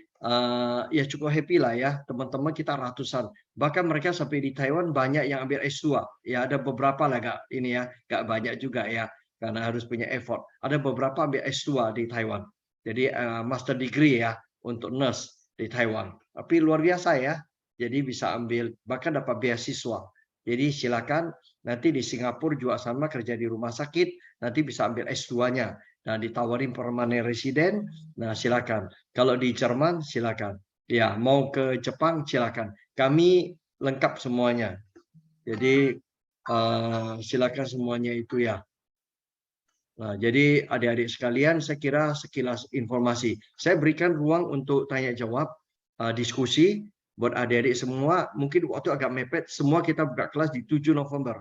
ya cukup happy lah ya teman-teman kita ratusan. Bahkan mereka sampai di Taiwan banyak yang ambil S2. Ya ada beberapa lah gak banyak juga ya karena harus punya effort. Ada beberapa ambil S2 di Taiwan. Jadi master degree ya untuk nurse di Taiwan. Tapi luar biasa ya. Jadi bisa ambil bahkan dapat beasiswa. Jadi silakan nanti di Singapura juga sama kerja di rumah sakit, nanti bisa ambil S2-nya dan ditawarin permanent resident. Nah, silakan. Kalau di Jerman silakan. Ya, mau ke Jepang silakan. Kami lengkap semuanya. Jadi silakan semuanya itu ya. Nah, jadi adik-adik sekalian, saya kira sekilas informasi. Saya berikan ruang untuk tanya jawab, diskusi buat adik-adik semua. Mungkin waktu agak mepet, semua kita buka kelas di 7 November.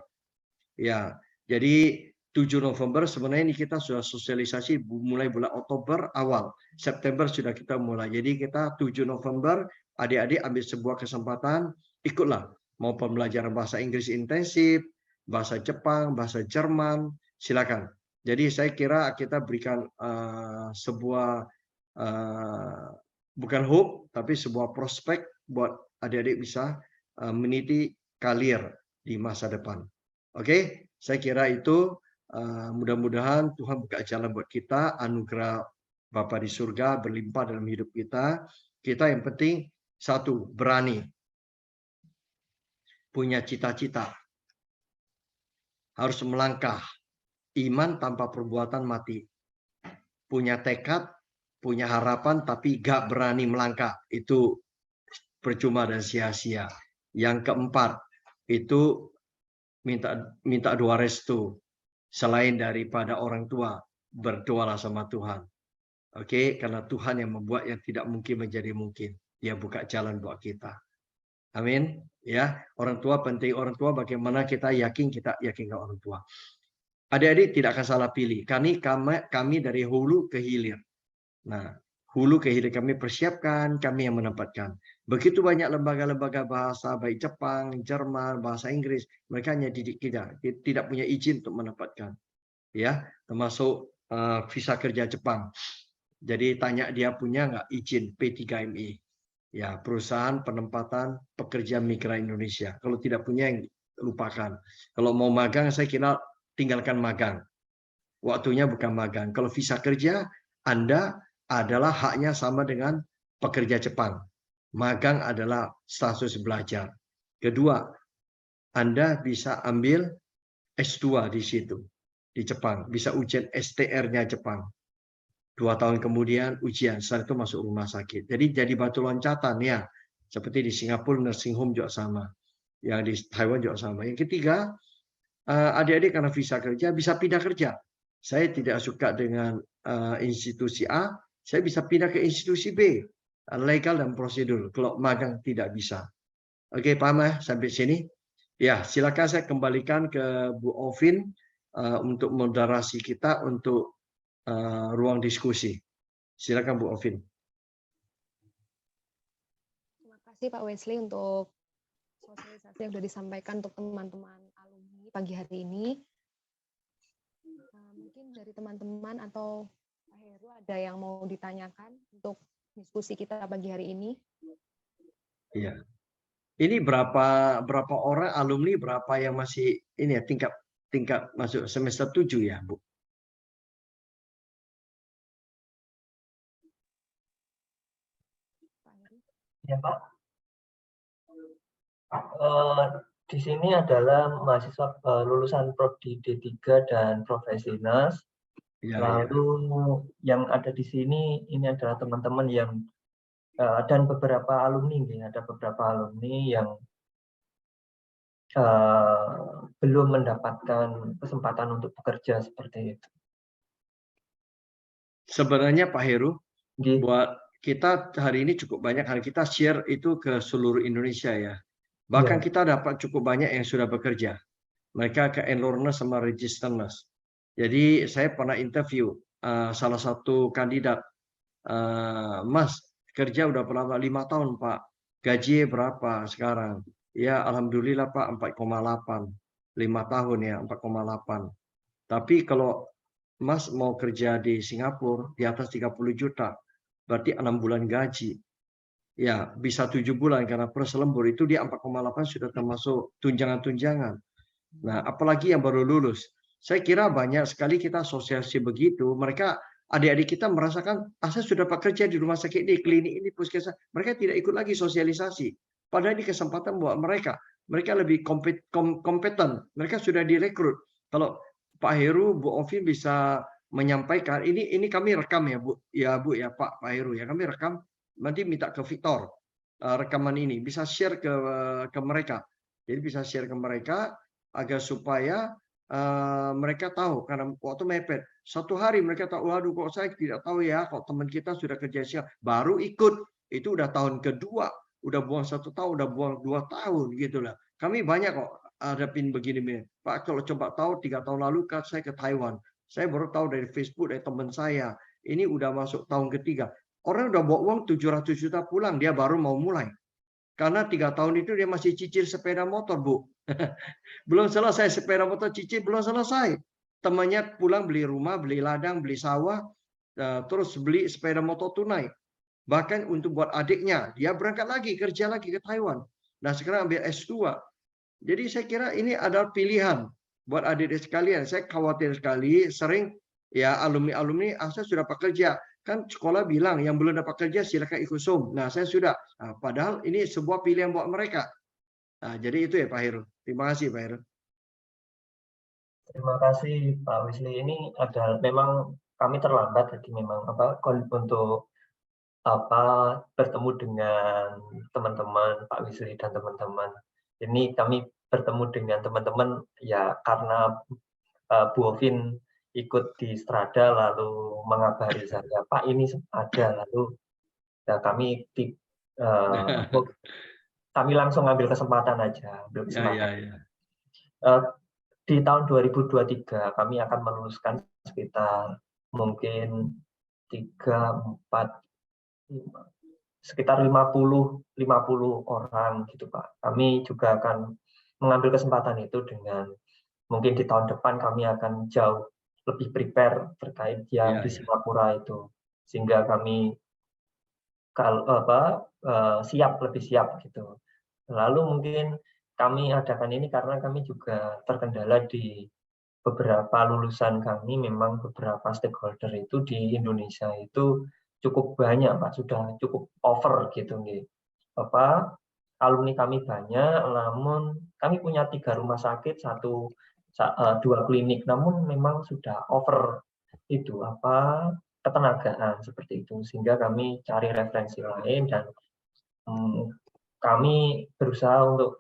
Ya, jadi 7 November sebenarnya ini kita sudah sosialisasi mulai bulan Oktober awal, September sudah kita mulai. Jadi kita 7 November adik-adik ambil sebuah kesempatan, ikutlah mau pembelajaran bahasa Inggris intensif, bahasa Jepang, bahasa Jerman, silakan. Jadi saya kira kita berikan sebuah bukan hope tapi sebuah prospek buat adik-adik bisa meniti karir di masa depan. Oke, saya kira itu mudah-mudahan Tuhan buka jalan buat kita, anugerah Bapa di surga berlimpah dalam hidup kita. Kita yang penting satu, berani, punya cita-cita, harus melangkah. Iman tanpa perbuatan mati. Punya tekad, punya harapan, tapi gak berani melangkah. Itu percuma dan sia-sia. Yang keempat, itu minta doa restu. Selain daripada orang tua, berdoalah sama Tuhan. Oke, karena Tuhan yang membuat yang tidak mungkin menjadi mungkin. Dia buka jalan buat kita. Amin. Ya, orang tua penting. Orang tua bagaimana kita yakin ke orang tua. Adik-adik tidak akan salah pilih. Kami dari hulu ke hilir. Nah, hulu ke hilir kami persiapkan, kami yang menempatkan. Begitu banyak lembaga-lembaga bahasa, baik Jepang, Jerman, bahasa Inggris, mereka hanya didik kita, tidak punya izin untuk menempatkan. Ya, termasuk visa kerja Jepang. Jadi tanya dia punya nggak izin P3MI. Ya, perusahaan penempatan pekerja migran Indonesia. Kalau tidak punya, yang lupakan. Kalau mau magang, saya kira tinggalkan magang. Waktunya bukan magang. Kalau visa kerja, Anda adalah haknya sama dengan pekerja Jepang. Magang adalah status belajar. Kedua, Anda bisa ambil S2 di situ, di Jepang. Bisa ujian STR-nya Jepang. 2 tahun kemudian ujian, setelah itu masuk rumah sakit. Jadi jadi batu loncatan ya. Seperti di Singapura, nursing home juga sama. Yang di Taiwan juga sama. Yang ketiga, adik-adik karena visa kerja bisa pindah kerja. Saya tidak suka dengan institusi A, saya bisa pindah ke institusi B. Legal dan prosedur. Kalau magang tidak bisa. Oke, paham ya sampai sini? Ya, silakan saya kembalikan ke Bu Ovin untuk moderasi kita untuk ruang diskusi. Silakan Bu Ovin. Terima kasih Pak Wesley untuk sosialisasi yang sudah disampaikan untuk teman-teman alumni pagi hari ini. Mungkin dari teman-teman atau Pak Heru ada yang mau ditanyakan untuk diskusi kita pagi hari ini? Iya. Ini berapa orang alumni, berapa yang masih ini ya tingkat masuk semester 7 ya, Bu? Ya Pak. Di sini adalah mahasiswa lulusan prodi D3 dan profesi dinas. Ya, Lalu yang ada di sini ini adalah teman-teman yang dan beberapa alumni, ada beberapa alumni yang belum mendapatkan kesempatan untuk bekerja seperti itu. Sebenarnya Pak Heru, Nggih. buat kita hari ini cukup banyak, hari kita share itu ke seluruh Indonesia ya. Bahkan Ya. kita dapat cukup banyak yang sudah bekerja. Mereka ke enrollness sama registerness. Jadi saya pernah interview salah satu kandidat, Mas kerja udah berapa? 5 tahun Pak. Gaji berapa sekarang? Ya alhamdulillah Pak 4,8. 5 tahun ya 4,8. Tapi kalau Mas mau kerja di Singapura di atas 30 juta, berarti 6 bulan gaji. Ya, bisa 7 bulan karena plus lembur itu dia 4,8 sudah termasuk tunjangan-tunjangan. Nah, apalagi yang baru lulus. Saya kira banyak sekali kita sosialisasi begitu. Mereka, adik-adik kita merasakan, saya sudah bekerja di rumah sakit ini, klinik ini, puskesmas. Mereka tidak ikut lagi sosialisasi. Padahal ini kesempatan buat mereka. Mereka lebih kompeten. Mereka sudah direkrut. Kalau Pak Heru, Bu Ovin bisa menyampaikan, ini kami rekam ya Bu, ya Pak Heru ya, kami rekam. Nanti minta ke Victor rekaman ini bisa share ke mereka. Jadi bisa share ke mereka agar supaya mereka tahu, karena waktu mepet satu hari mereka tahu, waduh kok saya tidak tahu ya, kok teman kita sudah kerja siang baru ikut, itu udah tahun kedua, udah buang 1 tahun, udah buang 2 tahun gitulah. Kami banyak kok hadapin begini Pak. Kalau coba tahu 3 tahun lalu kan saya ke Taiwan, saya baru tahu dari Facebook dari teman saya, ini udah masuk tahun ketiga. Orang udah bawa uang 700 juta pulang, dia baru mau mulai. Karena 3 tahun itu dia masih cicil sepeda motor, Bu. Belum selesai sepeda motor cicil, belum selesai. Temannya pulang beli rumah, beli ladang, beli sawah, terus beli sepeda motor tunai. Bahkan untuk buat adiknya, dia berangkat lagi, kerja lagi ke Taiwan. Nah sekarang ambil S2. Jadi saya kira ini adalah pilihan buat adik-adik sekalian. Saya khawatir sekali, sering ya alumni-alumni, saya sudah bekerja. Kan sekolah bilang yang belum dapat kerja silakan ikut SUM. Nah, saya sudah. Nah, padahal ini sebuah pilihan buat mereka. Nah, jadi itu ya Pak Heru. Terima kasih Pak Heru. Terima kasih Pak Wisli. Ini ada memang kami terlambat, jadi memang untuk bertemu dengan teman-teman Pak Wisli dan teman-teman. Ini kami bertemu dengan teman-teman ya karena Bu Ovin ikut di Strada lalu mengabari saya, Pak ini ada, lalu ya kami langsung ambil kesempatan aja. Di tahun 2023 kami akan meluluskan sekitar mungkin 50 orang gitu Pak. Kami juga akan mengambil kesempatan itu dengan mungkin di tahun depan kami akan jauh lebih prepare terkait yang di Singapura itu, sehingga kami lebih siap gitu. Lalu mungkin kami adakan ini karena kami juga terkendala di beberapa lulusan kami, memang beberapa stakeholder itu di Indonesia itu cukup banyak Pak, sudah cukup over gitu nih. Alumni kami banyak, namun kami punya 3 rumah sakit, 2 klinik, namun memang sudah over itu ketenagaan seperti itu, sehingga kami cari referensi lain dan kami berusaha untuk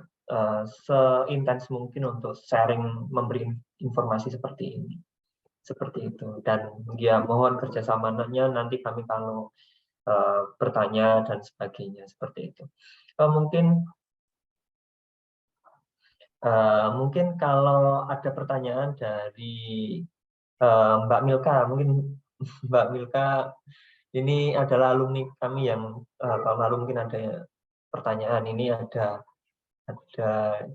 seintens mungkin untuk sharing, memberi informasi seperti ini, seperti itu. Dan ya mohon kerjasamanya nanti kami kalau bertanya dan sebagainya seperti itu. Mungkin kalau ada pertanyaan dari Mbak Milka, mungkin Mbak Milka ini adalah alumni kami yang tahun lalu mungkin ada pertanyaan, ini ada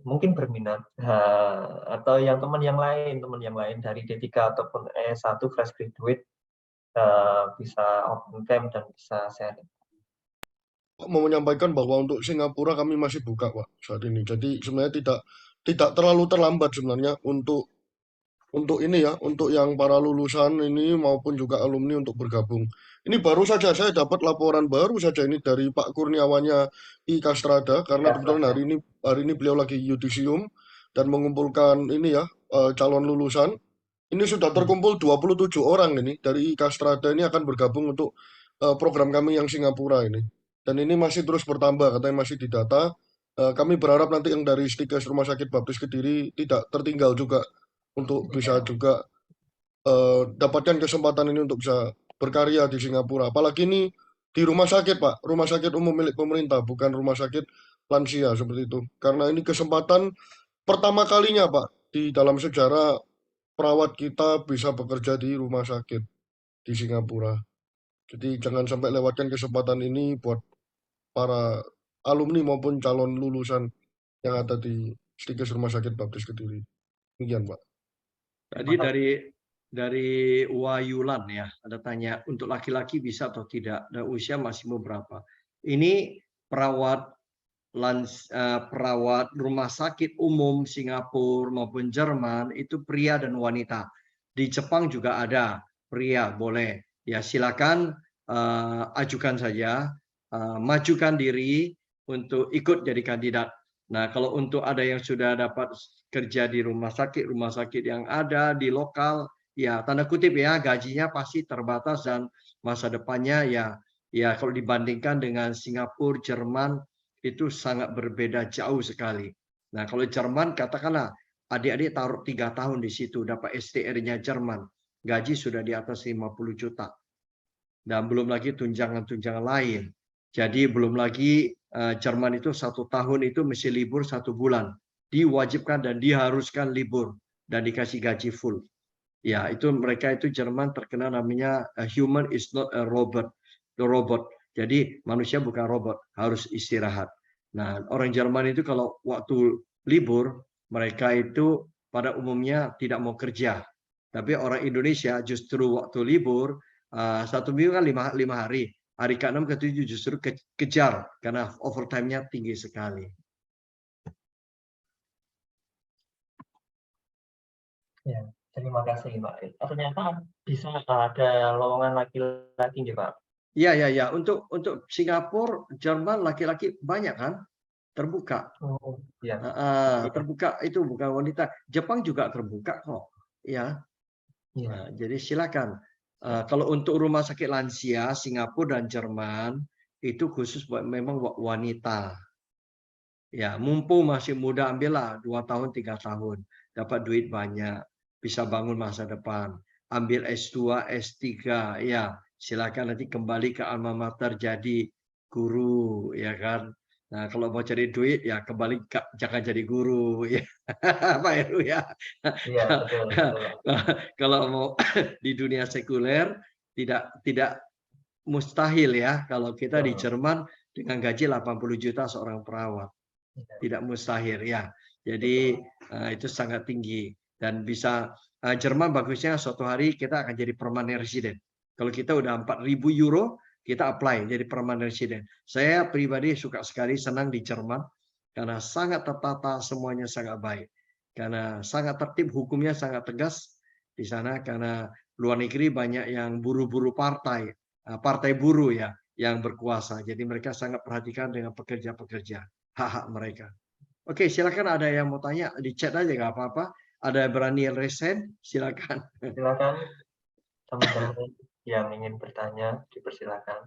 mungkin berminat atau yang teman yang lain dari D3 ataupun S1 fresh graduate bisa open camp dan bisa sharing. Mau menyampaikan bahwa untuk Singapura kami masih buka Pak saat ini. Jadi sebenarnya tidak terlalu terlambat sebenarnya untuk untuk ini ya, untuk yang para lulusan ini maupun juga alumni untuk bergabung. Ini baru saja saya dapat laporan baru saja ini dari Pak Kurniawannya I Castrada, karena kebetulan hari ini beliau lagi yudisium dan mengumpulkan ini ya calon lulusan. Ini sudah terkumpul 27 orang ini dari I Castrada ini akan bergabung untuk program kami yang Singapura ini. Dan ini masih terus bertambah, katanya masih didata. Kami berharap nanti yang dari Stikes Rumah Sakit Baptis Kediri tidak tertinggal juga untuk bisa juga dapatkan kesempatan ini untuk bisa berkarya di Singapura. Apalagi ini di rumah sakit, Pak. Rumah sakit umum milik pemerintah, bukan rumah sakit lansia seperti itu. Karena ini kesempatan pertama kalinya, Pak, di dalam sejarah perawat kita bisa bekerja di rumah sakit di Singapura. Jadi jangan sampai lewatkan kesempatan ini buat para alumni maupun calon lulusan yang ada di Stikes Rumah Sakit Baptis Kediri. Demikian, Pak. Tadi dari Wayulan ya, ada tanya untuk laki-laki bisa atau tidak, dan usia masih mau berapa. Ini perawat rumah sakit umum Singapura maupun Jerman itu pria dan wanita. Di Jepang juga ada pria, boleh. Ya silakan ajukan saja, majukan diri untuk ikut jadi kandidat. Nah, kalau untuk ada yang sudah dapat kerja di rumah sakit yang ada di lokal, ya tanda kutip ya, gajinya pasti terbatas dan masa depannya ya kalau dibandingkan dengan Singapura, Jerman itu sangat berbeda jauh sekali. Nah, kalau Jerman katakanlah adik-adik taruh 3 tahun di situ dapat STR-nya Jerman, gaji sudah di atas 50 juta. Dan belum lagi tunjangan-tunjangan lain. Jadi belum lagi Jerman itu 1 tahun itu mesti libur 1 bulan. Diwajibkan dan diharuskan libur dan dikasih gaji full. Ya, itu mereka itu Jerman terkenal namanya human is not a robot. The robot. Jadi manusia bukan robot, harus istirahat. Nah, orang Jerman itu kalau waktu libur mereka itu pada umumnya tidak mau kerja. Tapi orang Indonesia justru waktu libur 1 minggu kan 5 hari. Hari ke-6 ke-7 justru kejar karena overtime-nya tinggi sekali. Ya, terima kasih Pak. Ternyata bisa ada lowongan laki-laki nih Pak. Ya. Untuk Singapura, Jerman laki-laki banyak kan? Terbuka. Oh, ya. Terbuka itu bukan wanita. Jepang juga terbuka kok. Ya. Nah, jadi silakan. Kalau untuk rumah sakit lansia Singapura dan Jerman itu khusus buat memang wanita. Ya, mumpung masih muda ambillah 2 tahun 3 tahun, dapat duit banyak, bisa bangun masa depan. Ambil S2, S3, ya silakan nanti kembali ke alma mater jadi guru, ya kan. Nah, kalau mau cari duit ya kembali jangan jadi guru ya. Pak Heru ya. Iya, betul. Kalau mau di dunia sekuler tidak mustahil ya kalau kita di Jerman dengan gaji 80 juta seorang perawat. Tidak mustahil ya. Jadi itu sangat tinggi dan bisa Jerman bagusnya suatu hari kita akan jadi permanent resident. Kalau kita udah 4.000 euro kita apply jadi permanent resident. Saya pribadi suka sekali senang di Jerman karena sangat tertata, semuanya sangat baik. Karena sangat tertib, hukumnya sangat tegas di sana karena luar negeri banyak yang buru-buru partai buruh ya yang berkuasa. Jadi mereka sangat perhatikan dengan pekerja-pekerja, hak-hak mereka. Oke, silakan ada yang mau tanya di chat aja nggak apa-apa. Ada berani resen, silakan. Silakan teman-teman yang ingin bertanya dipersilakan.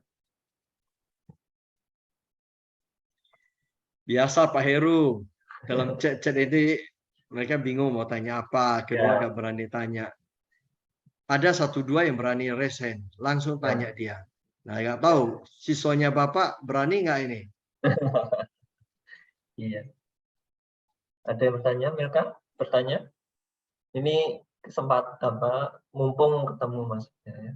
Biasa Pak Heru dalam chat ini mereka bingung mau tanya apa, kedua nggak berani tanya. Ada 1-2 yang berani resen, langsung tanya dia. Nah nggak tahu siswanya Bapak berani nggak ini? Iya. Ada yang bertanya, Milka? Bertanya? Ini kesempatan apa? Mumpung ketemu maksudnya ya.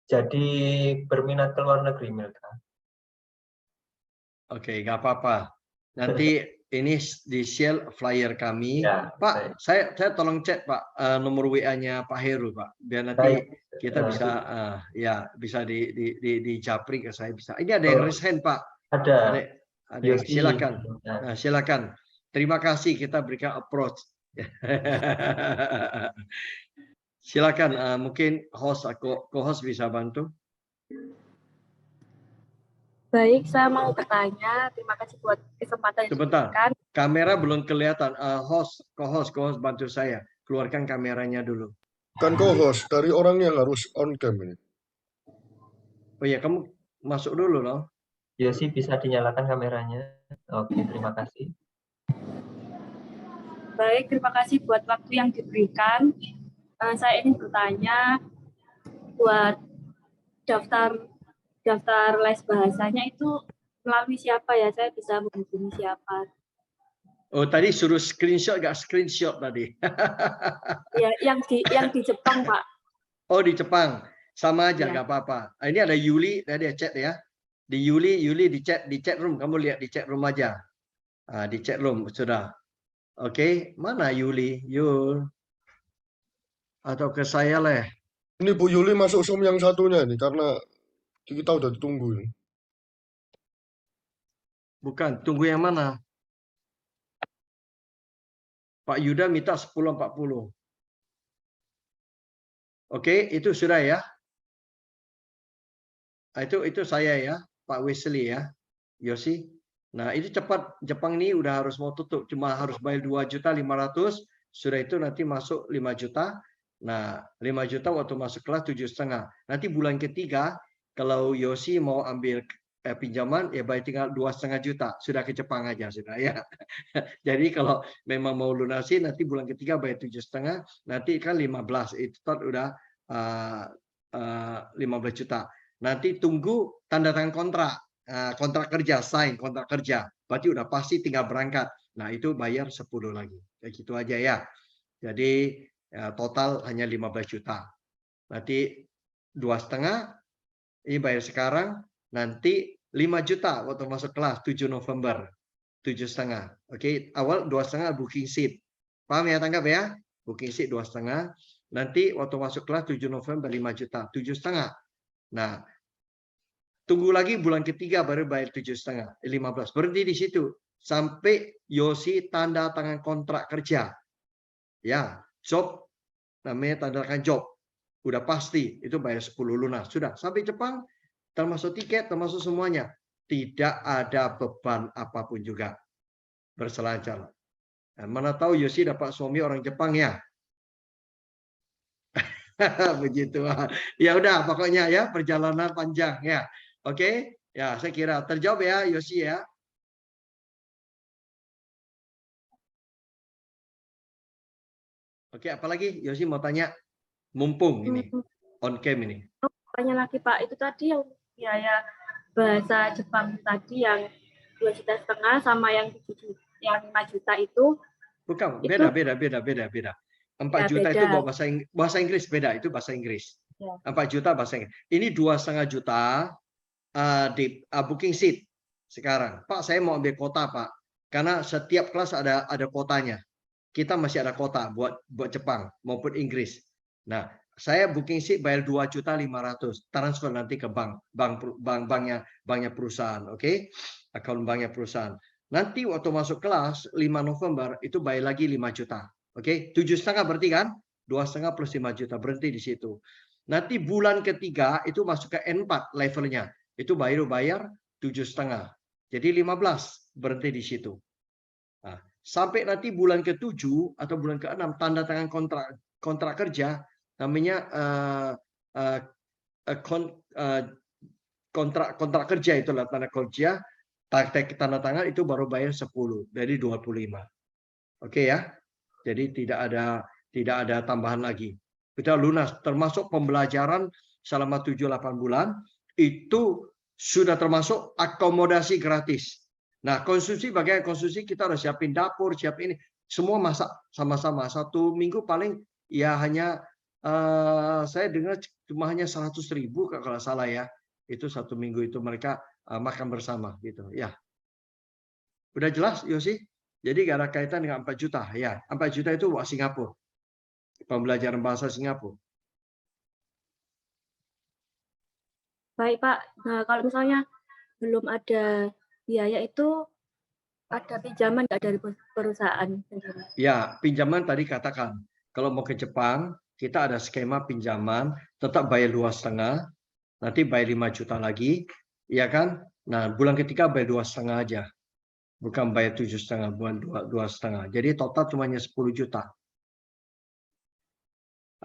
Jadi berminat ke luar negeri, Milka? Oke, nggak apa-apa. Nanti ini di share flyer kami. Ya, Pak, saya tolong chat Pak nomor WA-nya Pak Heru Pak, biar nanti kita bisa bisa di japri ke saya bisa. Ini ada yang raise hand Pak. Ada. Ada yang silakan. Nah, silakan. Terima kasih kita berikan approach. Silakan, mungkin co-host bisa bantu. Baik, saya mau bertanya. Terima kasih buat kesempatan yang Sebentar, diberikan. kamera belum kelihatan. Co-host bantu saya. Keluarkan kameranya dulu. Kan co-host, dari orang yang harus on cam ini. Oh iya, kamu masuk dulu loh. Yosi bisa dinyalakan kameranya. Oke, terima kasih. Baik, terima kasih buat waktu yang diberikan. Saya ingin bertanya buat daftar les bahasanya itu melalui siapa ya? Saya bisa menghubungi siapa? Oh, tadi suruh screenshot, nggak screenshot tadi. Ya, yang di Jepang, Pak. Oh, di Jepang. Sama aja, Ya. nggak apa-apa. Ini ada Yuli, tadi ada chat ya. Di Yuli di chat room. Kamu lihat di chat room aja. Di chat room sudah. Oke, mana Yuli? Yul. Atau ke saya lah. Ini Bu Yuli masuk Zoom yang satunya ini karena kita udah ditunggu ini. Bukan, tunggu yang mana? Pak Yuda minta 10.40. Oke, itu sudah ya. Itu saya ya, Pak Wesley ya. Yosi. Nah, itu cepat. Jepang ini udah harus mau tutup. Cuma harus bayar 2.500.000. Sudah itu nanti masuk 5 juta. Nah, 5 juta waktu masuk kelas 7,5. Nanti bulan ketiga, kalau Yosi mau ambil pinjaman, ya bayar tinggal 2,5 juta. Sudah ke Jepang aja, sudah ya. Jadi kalau memang mau lunasi, nanti bulan ketiga bayar 7,5. Nanti kan 15. Itu udah 15 juta. Nanti tunggu tanda tangan kontrak kerja, sign kontrak kerja. Berarti udah pasti tinggal berangkat. Nah, itu bayar 10 lagi. Kayak gitu aja ya. Jadi total hanya 15 juta. Nanti 2,5 ini bayar sekarang, nanti 5 juta waktu masuk kelas 7 November. 7,5. Oke, awal 2,5 booking seat. Paham ya, tanggap ya? Booking seat 2,5. Nanti waktu masuk kelas 7 November 5 juta, 7,5. Nah, tunggu lagi bulan ketiga baru bayar 7,5, 15. Berhenti di situ sampai Yosi tanda tangan kontrak kerja. Ya, job namanya tanda tangan job. Udah pasti itu bayar 10 lunas. Sudah sampai Jepang termasuk tiket, termasuk semuanya. Tidak ada beban apapun juga. Berselancar. Nah, mana tahu Yosi dapat suami orang Jepang ya. Begitu. Ya udah pokoknya ya perjalanan panjang ya. Oke? Ya, saya kira terjawab ya Yosi ya. Oke, apalagi Yosi mau tanya? Mumpung ini on cam ini. Tanya lagi Pak, itu tadi yang biaya bahasa Jepang tadi yang 2,5 juta sama yang 5 juta itu. Bukan, beda. 4 juta beda. itu bahasa Inggris beda, itu bahasa Inggris. Ya. 4 juta bahasa Inggris. Ini 2,5 juta di booking seat sekarang. Pak, saya mau ambil kota, Pak. Karena setiap kelas ada kotanya. Kita masih ada kota buat Jepang maupun Inggris. Nah, saya booking seat bayar 2.500.000. Transfer nanti ke banknya perusahaan, oke? Akun banknya perusahaan. Nanti waktu masuk kelas 5 November itu bayar lagi 5 juta. Oke, 7,5 berarti kan? 2,5 plus 5 juta berhenti di situ. Nanti bulan ketiga itu masuk ke N4 levelnya. Itu bayar 7,5. Jadi 15 berhenti di situ. Nah, sampai nanti bulan ke-7 atau bulan ke-6 tanda tangan kontrak kerja namanya kontrak kerja, itulah tanda kerja. Tanda tangan itu baru bayar 10 dari 25. Oke ya. Jadi tidak ada tambahan lagi. Kita lunas termasuk pembelajaran selama 7-8 bulan itu sudah termasuk akomodasi gratis. Nah, konsumsi bagian konsumsi kita harus siapin dapur, siapin ini. Semua masak sama-sama. 1 minggu paling ya hanya saya dengar cuma hanya 100.000 kalau salah ya. Itu 1 minggu itu mereka makan bersama gitu ya. Udah jelas Yosi? Jadi gak ada kaitan dengan 4 juta ya. 4 juta itu buat Singapura. Pembelajaran bahasa Singapura. Baik Pak. Nah, kalau misalnya belum ada biaya itu ada pinjaman nggak dari perusahaan sendiri? Ya, pinjaman tadi katakan, kalau mau ke Jepang, kita ada skema pinjaman, tetap bayar 2,5, nanti bayar 5 juta lagi, ya kan? Nah, bulan ketiga bayar 2,5 aja, bukan bayar 7,5, bukan 2,5. Jadi total cuma 10 juta.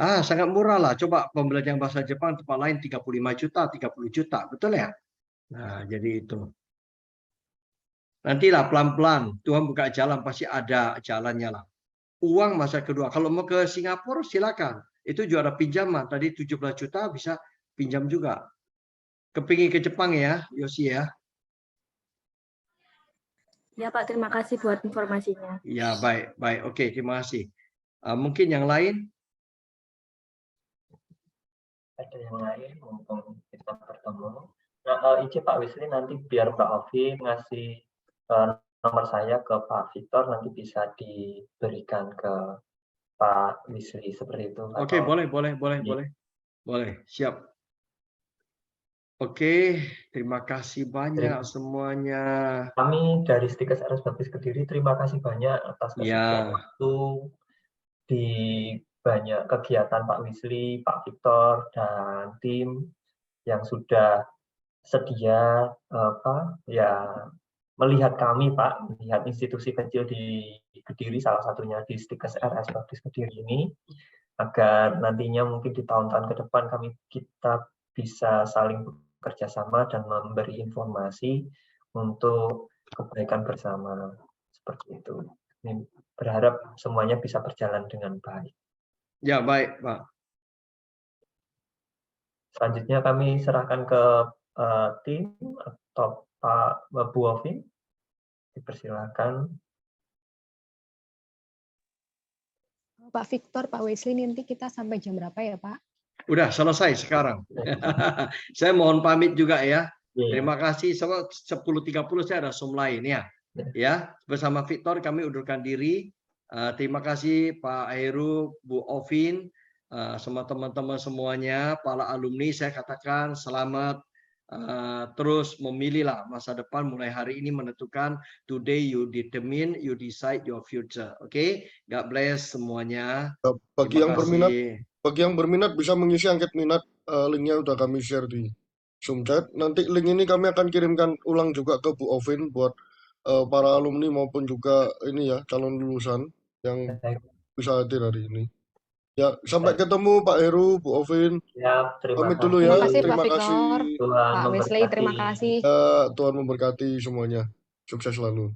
Sangat murah lah. Coba pembelajaran bahasa Jepang tempat lain 35 juta, 30 juta, betul ya? Nah, jadi itu. Nantilah pelan-pelan, Tuhan buka jalan, pasti ada jalannya lah. Uang masa kedua, kalau mau ke Singapura silakan. Itu juga ada pinjaman, tadi 17 juta bisa pinjam juga. Kepingin ke Jepang ya, Yosi ya? Ya Pak, terima kasih buat informasinya. Ya, baik, baik. Oke, terima kasih. Mungkin yang lain? Ada yang lain, mumpung kita bertemu. Nah, izin Pak Wisli, nanti biar Mbak Ovi ngasih nomor saya ke Pak Victor, nanti bisa diberikan ke Pak Wisli seperti itu. Oke, boleh, siap. Oke, terima kasih banyak semuanya. Kami dari Stikes RS Baptis Kediri terima kasih banyak atas kesediaan waktu di banyak kegiatan Pak Wisli, Pak Victor, dan tim yang sudah sedia melihat kami, Pak, melihat institusi kecil di Kediri, salah satunya di Stikes RS Baptis Kediri ini, agar nantinya mungkin di tahun-tahun ke depan kita bisa saling bekerja sama dan memberi informasi untuk kebaikan bersama seperti itu. Ini berharap semuanya bisa berjalan dengan baik. Ya, baik, Pak. Selanjutnya kami serahkan ke tim atau Pak Bu Ovi. Dipersilakan. Pak Victor, Pak Wesley, nanti kita sampai jam berapa ya, Pak? Udah selesai sekarang. Saya mohon pamit juga ya. Terima kasih. 10.30 saya ada Zoom lain ya. Ya, bersama Victor kami undurkan diri. Terima kasih Pak Heru, Bu Ovin, sama teman-teman semuanya, para alumni. Saya katakan selamat. Terus memilihlah masa depan mulai hari ini menentukan. Today you determine, you decide your future. Oke, God bless semuanya. Bagi yang berminat bisa mengisi angket minat, linknya udah kami share di Zoom chat. Nanti link ini kami akan kirimkan ulang juga ke Bu Ovin buat para alumni maupun juga ini ya calon lulusan yang bisa hadir hari ini. Ya, sampai ketemu Pak Heru, Bu Ovin. Ya, pamit dulu ya. Terima kasih Pak Victor, Pak Wesley, terima kasih. Tuhan memberkati semuanya. Sukses selalu.